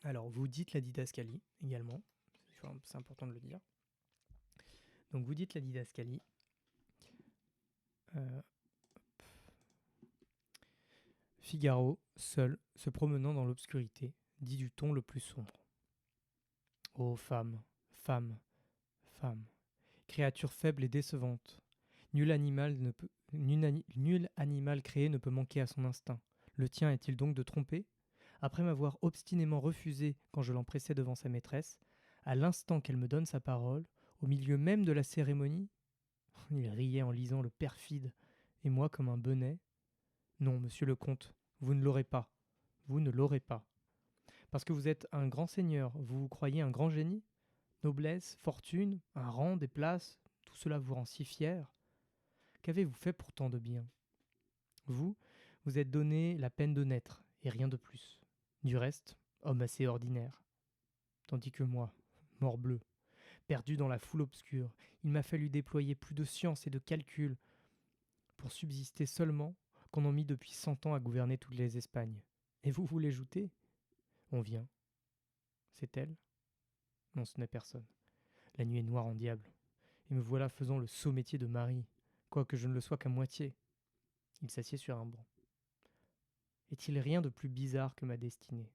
Alors, vous dites la didascalie également. C'est important de le dire. Donc, vous dites la didascalie. Figaro, seul, se promenant dans l'obscurité, dit du ton le plus sombre. Ô femme, femme, femme, créature faible et décevante, nul animal créé ne peut manquer à son instinct. Le tien est-il donc de tromper? Après m'avoir obstinément refusé quand je l'empressais devant sa maîtresse, à l'instant qu'elle me donne sa parole, au milieu même de la cérémonie, il riait en lisant le perfide, et moi comme un benêt. Non, monsieur le comte, vous ne l'aurez pas. Vous ne l'aurez pas. Parce que vous êtes un grand seigneur, vous vous croyez un grand génie? Noblesse, fortune, un rang, des places, tout cela vous rend si fier. Qu'avez-vous fait pour tant de bien? Vous êtes donné la peine de naître, et rien de plus. Du reste, homme assez ordinaire. Tandis que moi, morbleu, perdu dans la foule obscure, il m'a fallu déployer plus de science et de calcul pour subsister seulement qu'on en mit depuis 100 ans à gouverner toutes les Espagnes. Et vous voulez jouter? On vient. C'est elle. Non, ce n'est personne. La nuit est noire en diable, et me voilà faisant le sot métier de mari, quoique je ne le sois qu'à moitié. Il s'assied sur un banc. Est-il rien de plus bizarre que ma destinée?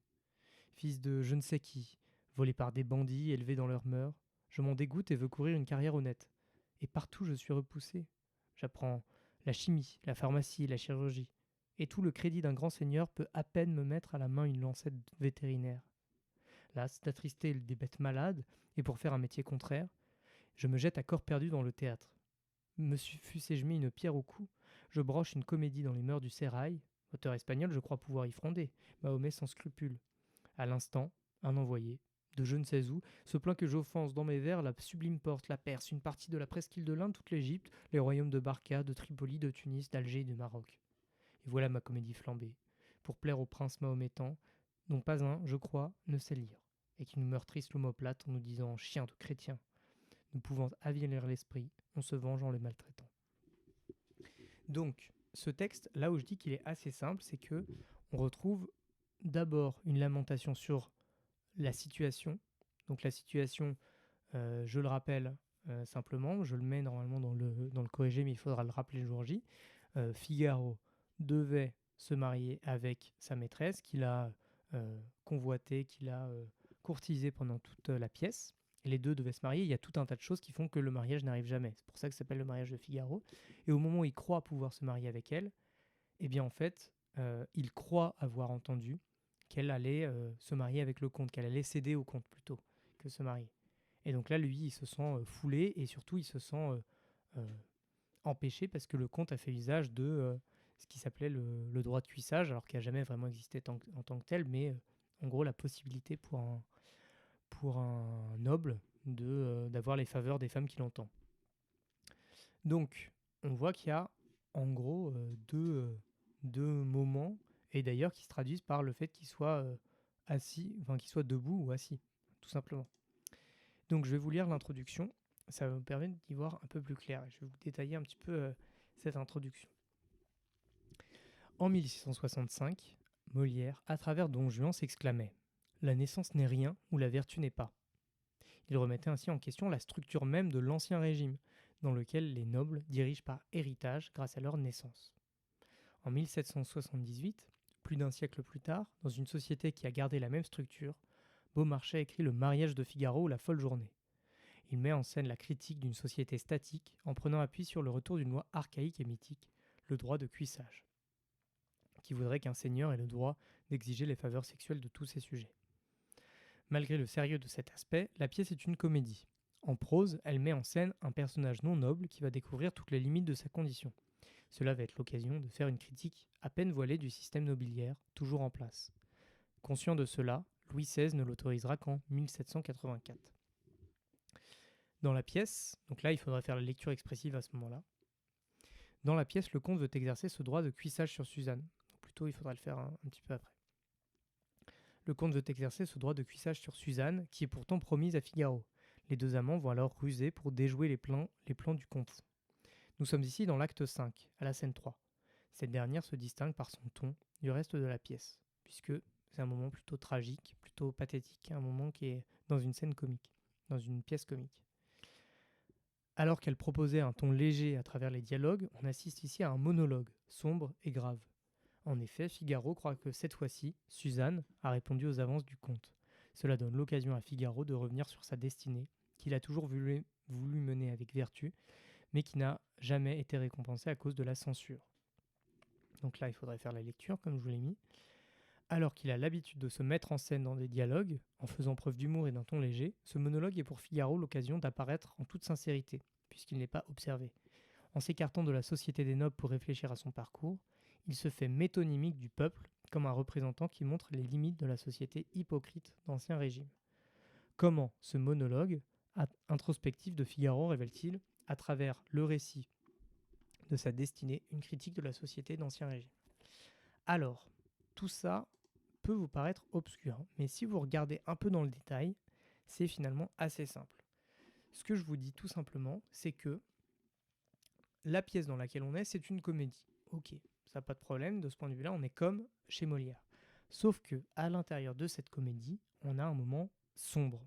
Fils de je ne sais qui, volé par des bandits élevés dans leurs mœurs, je m'en dégoûte et veux courir une carrière honnête. Et partout je suis repoussé. J'apprends la chimie, la pharmacie, la chirurgie, et tout le crédit d'un grand seigneur peut à peine me mettre à la main une lancette vétérinaire. Las d'attrister des bêtes malades, et pour faire un métier contraire, je me jette à corps perdu dans le théâtre. Me fussé-je mis une pierre au cou, je broche une comédie dans les mœurs du sérail. Auteur espagnol, je crois pouvoir y fronder, Mahomet sans scrupule. À l'instant, un envoyé, de je ne sais où, se plaint que j'offense dans mes vers la sublime porte, la Perse, une partie de la presqu'île de l'Inde, toute l'Égypte, les royaumes de Barca, de Tripoli, de Tunis, d'Alger et de Maroc. Et voilà ma comédie flambée, pour plaire au prince mahométan, dont pas un, je crois, ne sait lire, et qui nous meurtrisse l'omoplate en nous disant chien de chrétien. Nous pouvons avilir l'esprit, en se venge en le maltraitant. Donc, ce texte, là où je dis qu'il est assez simple, c'est que on retrouve d'abord une lamentation sur la situation. Donc la situation, je le rappelle simplement, je le mets normalement dans le corrigé, mais il faudra le rappeler le jour J. Figaro devait se marier avec sa maîtresse, qu'il a convoitée, qu'il a courtisée pendant toute la pièce. Et les deux devaient se marier. Il y a tout un tas de choses qui font que le mariage n'arrive jamais. C'est pour ça que ça s'appelle le mariage de Figaro. Et au moment où il croit pouvoir se marier avec elle, eh bien en fait, il croit avoir entendu qu'elle allait se marier avec le comte, qu'elle allait céder au comte plutôt que se marier. Et donc là, lui, il se sent foulé et surtout, il se sent empêché parce que le comte a fait usage de ce qui s'appelait le droit de cuissage, alors qu'il n'a jamais vraiment existé en tant que tel, mais en gros, la possibilité pour un noble d'avoir les faveurs des femmes qu'il entend. Donc, on voit qu'il y a en gros deux moments, et d'ailleurs qui se traduisent par le fait qu'il soit assis, enfin qu'il soit debout ou assis, tout simplement. Donc je vais vous lire l'introduction, ça va me permettre d'y voir un peu plus clair. Je vais vous détailler un petit peu cette introduction. En 1665, Molière, à travers Don Juan, s'exclamait « La naissance n'est rien où la vertu n'est pas ». Il remettait ainsi en question la structure même de l'Ancien Régime, dans lequel les nobles dirigent par héritage grâce à leur naissance. En 1778, plus d'un siècle plus tard, dans une société qui a gardé la même structure, Beaumarchais écrit Le mariage de Figaro ou La folle journée. Il met en scène la critique d'une société statique en prenant appui sur le retour d'une loi archaïque et mythique, le droit de cuissage, qui voudrait qu'un seigneur ait le droit d'exiger les faveurs sexuelles de tous ses sujets. Malgré le sérieux de cet aspect, la pièce est une comédie. En prose, elle met en scène un personnage non noble qui va découvrir toutes les limites de sa condition. Cela va être l'occasion de faire une critique à peine voilée du système nobiliaire, toujours en place. Conscient de cela, Louis XVI ne l'autorisera qu'en 1784. Dans la pièce, donc là il faudrait faire la lecture expressive à ce moment-là, dans la pièce, le comte veut exercer ce droit de cuissage sur Suzanne. Plutôt, il faudra le faire un petit peu après. Le comte veut exercer ce droit de cuissage sur Suzanne, qui est pourtant promise à Figaro. Les deux amants vont alors ruser pour déjouer les plans du comte. Nous sommes ici dans l'acte 5, à la scène 3. Cette dernière se distingue par son ton du reste de la pièce, puisque c'est un moment plutôt tragique, plutôt pathétique, un moment qui est dans une scène comique, dans une pièce comique. Alors qu'elle proposait un ton léger à travers les dialogues, on assiste ici à un monologue, sombre et grave. En effet, Figaro croit que cette fois-ci, Suzanne a répondu aux avances du comte. Cela donne l'occasion à Figaro de revenir sur sa destinée, qu'il a toujours voulu mener avec vertu, mais qui n'a jamais été récompensée à cause de la censure. Donc là, il faudrait faire la lecture, comme je vous l'ai mis. Alors qu'il a l'habitude de se mettre en scène dans des dialogues, en faisant preuve d'humour et d'un ton léger, ce monologue est pour Figaro l'occasion d'apparaître en toute sincérité, puisqu'il n'est pas observé. En s'écartant de la société des nobles pour réfléchir à son parcours, il se fait métonymique du peuple, comme un représentant qui montre les limites de la société hypocrite d'Ancien Régime. Comment ce monologue introspectif de Figaro révèle-t-il, à travers le récit de sa destinée, une critique de la société d'Ancien Régime? Alors, tout ça peut vous paraître obscur, mais si vous regardez un peu dans le détail, c'est finalement assez simple. Ce que je vous dis tout simplement, c'est que la pièce dans laquelle on est, c'est une comédie. Ok, ça n'a pas de problème, de ce point de vue-là, on est comme chez Molière. Sauf que à l'intérieur de cette comédie, on a un moment sombre.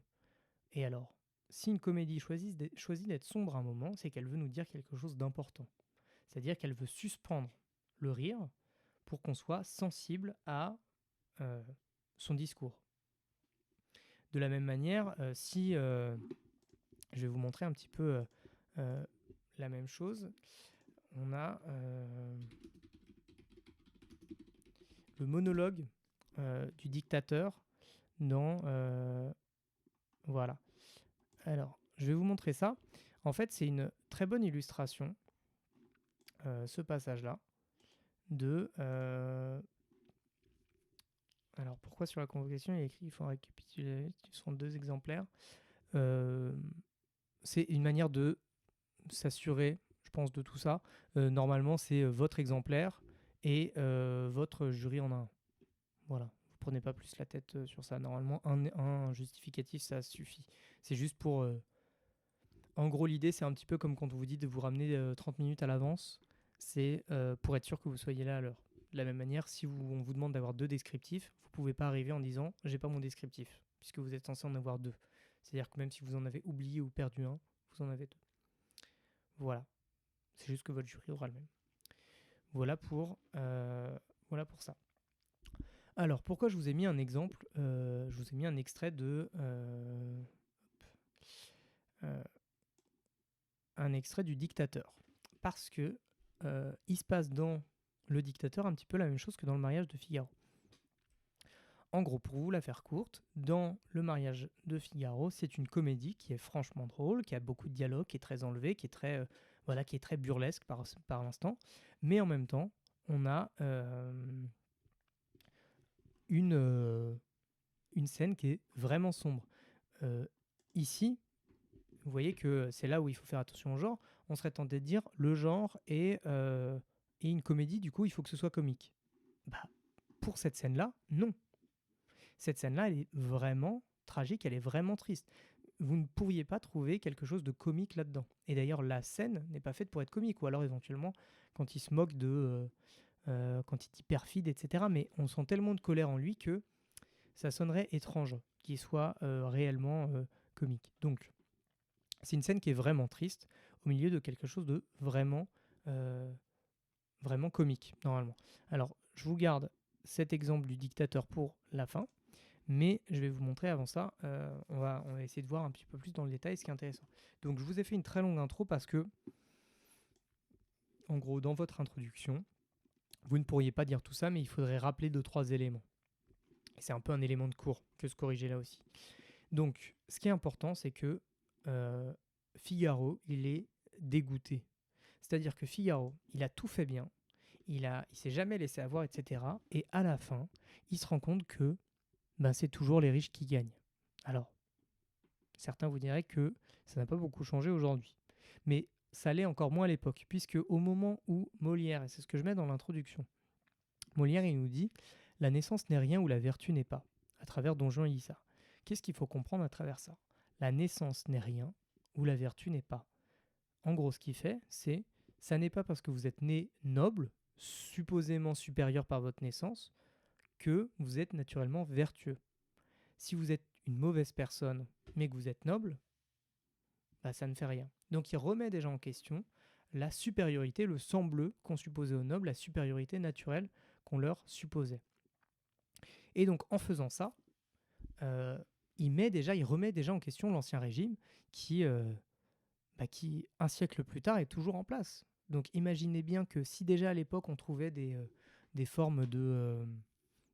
Et alors, si une comédie choisit d'être sombre à un moment, c'est qu'elle veut nous dire quelque chose d'important. C'est-à-dire qu'elle veut suspendre le rire pour qu'on soit sensible à son discours. De la même manière, si je vais vous montrer un petit peu la même chose, on a le monologue du dictateur dans... voilà. Alors, je vais vous montrer ça. En fait, c'est une très bonne illustration, ce passage-là, de... alors, pourquoi sur la convocation, il y a écrit qu'il faut récapituler, ce sont 2 exemplaires. C'est une manière de s'assurer, je pense, de tout ça. Normalement, c'est votre exemplaire et votre jury en a un. Voilà. Vous prenez pas plus la tête sur ça. Normalement, un justificatif, ça suffit. C'est juste pour... En gros, l'idée, c'est un petit peu comme quand on vous dit de vous ramener 30 minutes à l'avance. C'est pour être sûr que vous soyez là à l'heure. De la même manière, si on vous demande d'avoir 2 descriptifs, vous pouvez pas arriver en disant « j'ai pas mon descriptif », puisque vous êtes censé en avoir 2. C'est-à-dire que même si vous en avez oublié ou perdu un, vous en avez 2. Voilà. C'est juste que votre jury aura le même. Voilà pour ça. Alors, pourquoi je vous ai mis un exemple je vous ai mis un extrait de... un extrait du Dictateur. Parce que il se passe dans le Dictateur un petit peu la même chose que dans le mariage de Figaro. En gros, pour vous la faire courte, dans le mariage de Figaro, c'est une comédie qui est franchement drôle, qui a beaucoup de dialogue, qui est très enlevé, qui est très burlesque par l'instant. Mais en même temps, on a une scène qui est vraiment sombre. Ici, vous voyez que c'est là où il faut faire attention au genre. On serait tenté de dire le genre et une comédie, du coup, il faut que ce soit comique. Bah, pour cette scène-là, non. Cette scène-là, elle est vraiment tragique, elle est vraiment triste. Vous ne pourriez pas trouver quelque chose de comique là-dedans. Et d'ailleurs, la scène n'est pas faite pour être comique, ou alors éventuellement, quand il se moque quand il dit perfide, etc. Mais on sent tellement de colère en lui que ça sonnerait étrange qu'il soit réellement comique. Donc, c'est une scène qui est vraiment triste, au milieu de quelque chose de vraiment comique, normalement. Alors, je vous garde cet exemple du dictateur pour la fin, mais je vais vous montrer avant ça, on va essayer de voir un petit peu plus dans le détail ce qui est intéressant. Donc, je vous ai fait une très longue intro parce que, en gros, dans votre introduction, vous ne pourriez pas dire tout ça, mais il faudrait rappeler 2-3 éléments. Et c'est un peu un élément de cours que se corriger là aussi. Donc, ce qui est important, c'est que Figaro, il est dégoûté. C'est-à-dire que Figaro, il a tout fait bien, il s'est jamais laissé avoir, etc. Et à la fin, il se rend compte que c'est toujours les riches qui gagnent. Alors, certains vous diraient que ça n'a pas beaucoup changé aujourd'hui. Mais ça l'est encore moins à l'époque, puisque au moment où Molière, et c'est ce que je mets dans l'introduction, Molière, il nous dit « La naissance n'est rien où la vertu n'est pas », à travers Don Juan et Issa. Qu'est-ce qu'il faut comprendre à travers ça ? La naissance n'est rien où la vertu n'est pas. En gros, ce qu'il fait, c'est ça n'est pas parce que vous êtes né noble, supposément supérieur par votre naissance, que vous êtes naturellement vertueux. Si vous êtes une mauvaise personne, mais que vous êtes noble, ça ne fait rien. Donc il remet déjà en question la supériorité, le sang bleu qu'on supposait aux nobles, la supériorité naturelle qu'on leur supposait. Et donc en faisant ça, il remet déjà en question l'ancien régime qui, un siècle plus tard, est toujours en place. Donc imaginez bien que si déjà à l'époque on trouvait des formes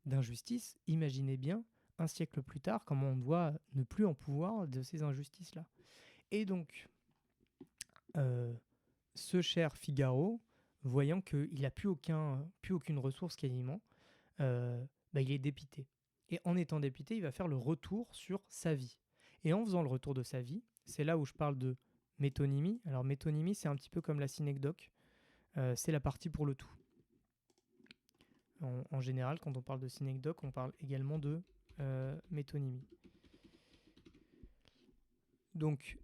d'injustice, imaginez bien un siècle plus tard comment on doit ne plus en pouvoir de ces injustices-là. Et donc, ce cher Figaro, voyant qu'il n'a plus aucune ressource quasiment, il est dépité. Et en étant dépité, il va faire le retour sur sa vie. Et en faisant le retour de sa vie, c'est là où je parle de métonymie. Alors métonymie, c'est un petit peu comme la synecdoque. C'est la partie pour le tout. En général, quand on parle de synecdoque, on parle également de métonymie. Donc,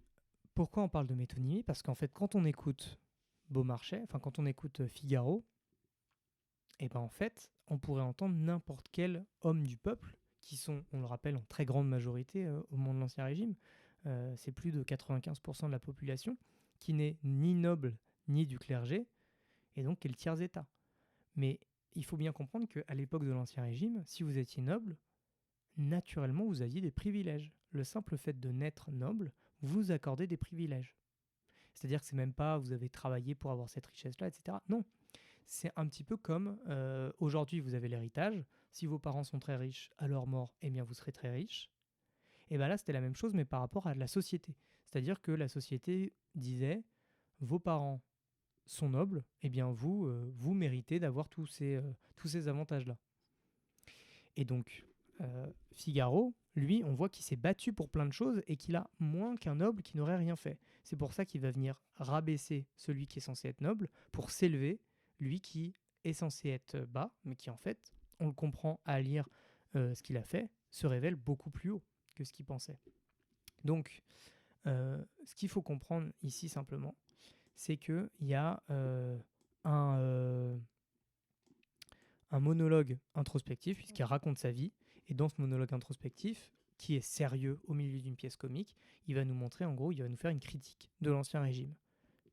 pourquoi on parle de métonymie ? Parce qu'en fait, quand on écoute Beaumarchais, quand on écoute Figaro, en fait, on pourrait entendre n'importe quel homme du peuple, qui sont, on le rappelle, en très grande majorité au moment de l'Ancien Régime, c'est plus de 95% de la population, qui n'est ni noble ni du clergé, et donc qui est le tiers-état. Mais il faut bien comprendre qu'à l'époque de l'Ancien Régime, si vous étiez noble, naturellement vous aviez des privilèges. Le simple fait de naître noble vous accordait des privilèges. C'est-à-dire que c'est même pas vous avez travaillé pour avoir cette richesse-là, etc. Non, c'est un petit peu comme aujourd'hui vous avez l'héritage. Si vos parents sont très riches à leur mort, eh bien vous serez très riche. Et bien là c'était la même chose mais par rapport à la société. C'est-à-dire que la société disait vos parents sont nobles, eh bien vous méritez d'avoir tous ces avantages-là. Et donc Figaro, lui, on voit qu'il s'est battu pour plein de choses et qu'il a moins qu'un noble qui n'aurait rien fait. C'est pour ça qu'il va venir rabaisser celui qui est censé être noble pour s'élever, lui qui est censé être bas, mais qui en fait, on le comprend à lire ce qu'il a fait, se révèle beaucoup plus haut que ce qu'il pensait. Donc, ce qu'il faut comprendre ici simplement, c'est qu'il y a un monologue introspectif, puisqu'il raconte sa vie, et dans ce monologue introspectif, qui est sérieux au milieu d'une pièce comique, il va nous montrer, en gros, il va nous faire une critique de l'Ancien Régime,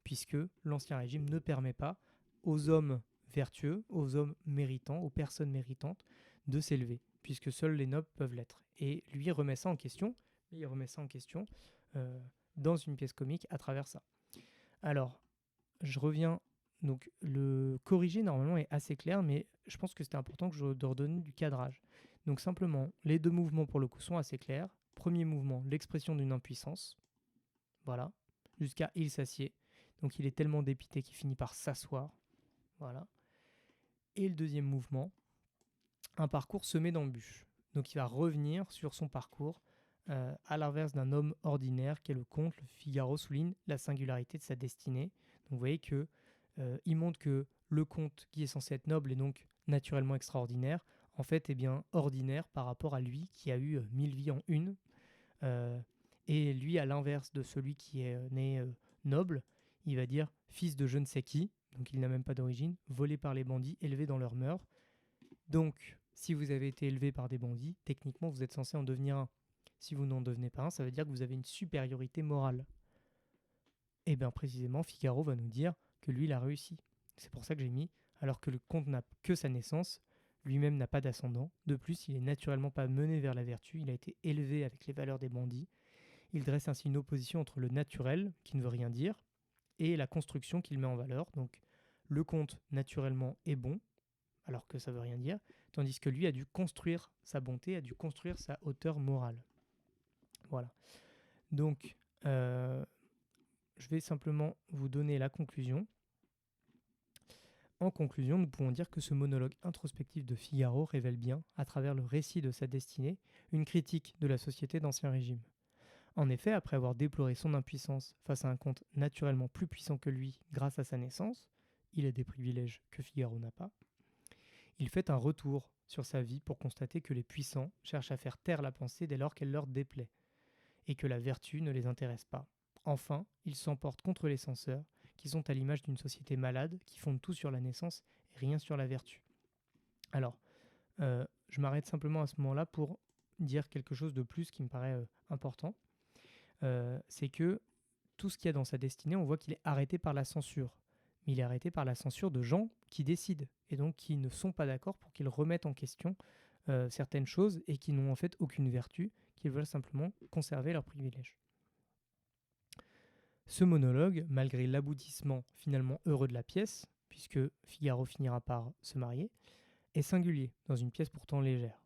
puisque l'Ancien Régime ne permet pas aux hommes vertueux, aux hommes méritants, aux personnes méritantes, de s'élever, puisque seuls les nobles peuvent l'être. Et lui remet ça en question, dans une pièce comique à travers ça. Alors, je reviens. Donc, le corrigé, normalement, est assez clair, mais je pense que c'était important que je redonne du cadrage. Donc, simplement, les deux mouvements, pour le coup, sont assez clairs. Premier mouvement, l'expression d'une impuissance. Voilà. Jusqu'à il s'assied. Donc, il est tellement dépité qu'il finit par s'asseoir. Voilà. Et le deuxième mouvement, un parcours semé d'embûches. Donc, il va revenir sur son parcours, à l'inverse d'un homme ordinaire qu'est le comte. Le Figaro souligne la singularité de sa destinée. Donc, vous voyez que il montre que le comte, qui est censé être noble et donc naturellement extraordinaire, en fait est bien ordinaire par rapport à lui qui a eu 1000 vies en une. Et lui, à l'inverse de celui qui est né noble, il va dire fils de je ne sais qui, donc il n'a même pas d'origine, volé par les bandits, élevé dans leurs mœurs. Donc, si vous avez été élevé par des bandits, techniquement vous êtes censé en devenir un. Si vous n'en devenez pas un, ça veut dire que vous avez une supériorité morale. Et bien précisément, Figaro va nous dire que lui, il a réussi. C'est pour ça que j'ai mis, alors que le comte n'a que sa naissance, lui-même n'a pas d'ascendant. De plus, il n'est naturellement pas mené vers la vertu, il a été élevé avec les valeurs des bandits. Il dresse ainsi une opposition entre le naturel, qui ne veut rien dire, et la construction qu'il met en valeur. Donc, le comte, naturellement, est bon, alors que ça ne veut rien dire, tandis que lui a dû construire sa bonté, a dû construire sa hauteur morale. Voilà. Donc, je vais simplement vous donner la conclusion. En conclusion, nous pouvons dire que ce monologue introspectif de Figaro révèle bien, à travers le récit de sa destinée, une critique de la société d'Ancien Régime. En effet, après avoir déploré son impuissance face à un comte naturellement plus puissant que lui grâce à sa naissance, il a des privilèges que Figaro n'a pas, il fait un retour sur sa vie pour constater que les puissants cherchent à faire taire la pensée dès lors qu'elle leur déplaît, et que la vertu ne les intéresse pas. Enfin, il s'emporte contre les censeurs, qui sont à l'image d'une société malade, qui fonde tout sur la naissance et rien sur la vertu. Alors, je m'arrête simplement à ce moment-là pour dire quelque chose de plus qui me paraît important. C'est que tout ce qu'il y a dans sa destinée, on voit qu'il est arrêté par la censure. Mais il est arrêté par la censure de gens qui décident, et donc qui ne sont pas d'accord pour qu'ils remettent en question certaines choses, et qui n'ont en fait aucune vertu, qu'ils veulent simplement conserver leurs privilèges. Ce monologue, malgré l'aboutissement finalement heureux de la pièce, puisque Figaro finira par se marier, est singulier dans une pièce pourtant légère.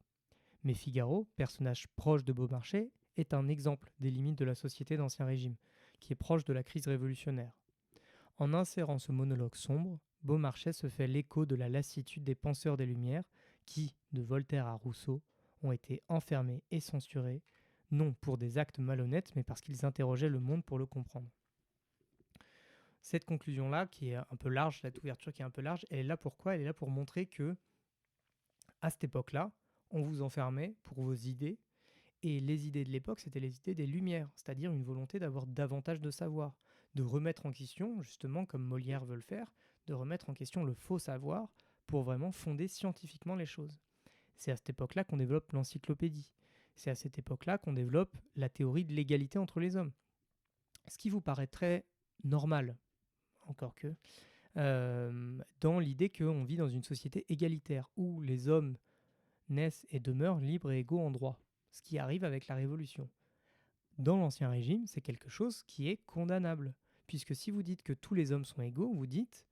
Mais Figaro, personnage proche de Beaumarchais, est un exemple des limites de la société d'Ancien Régime, qui est proche de la crise révolutionnaire. En insérant ce monologue sombre, Beaumarchais se fait l'écho de la lassitude des penseurs des Lumières qui, de Voltaire à Rousseau, ont été enfermés et censurés, non pour des actes malhonnêtes, mais parce qu'ils interrogeaient le monde pour le comprendre. Cette conclusion-là, qui est un peu large, cette ouverture qui est un peu large, elle est là pourquoi ? Elle est là pour montrer que, à cette époque-là, on vous enfermait pour vos idées, et les idées de l'époque, c'était les idées des Lumières, c'est-à-dire une volonté d'avoir davantage de savoir, de remettre en question, justement, comme Molière veut le faire, de remettre en question le faux savoir pour vraiment fonder scientifiquement les choses. C'est à cette époque-là qu'on développe l'encyclopédie. C'est à cette époque-là qu'on développe la théorie de l'égalité entre les hommes. Ce qui vous paraît très normal, encore que, dans l'idée qu'on vit dans une société égalitaire, où les hommes naissent et demeurent libres et égaux en droit, ce qui arrive avec la Révolution. Dans l'Ancien Régime, c'est quelque chose qui est condamnable, puisque si vous dites que tous les hommes sont égaux, vous dites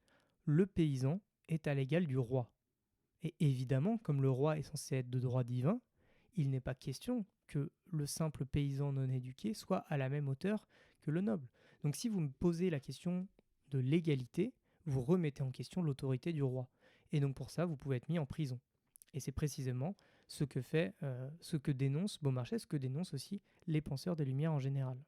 le paysan est à l'égal du roi. Et évidemment, comme le roi est censé être de droit divin, il n'est pas question que le simple paysan non éduqué soit à la même hauteur que le noble. Donc si vous me posez la question de l'égalité, vous remettez en question l'autorité du roi. Et donc pour ça, vous pouvez être mis en prison. Et c'est précisément ce que dénonce Beaumarchais, ce que dénoncent aussi les penseurs des Lumières en général.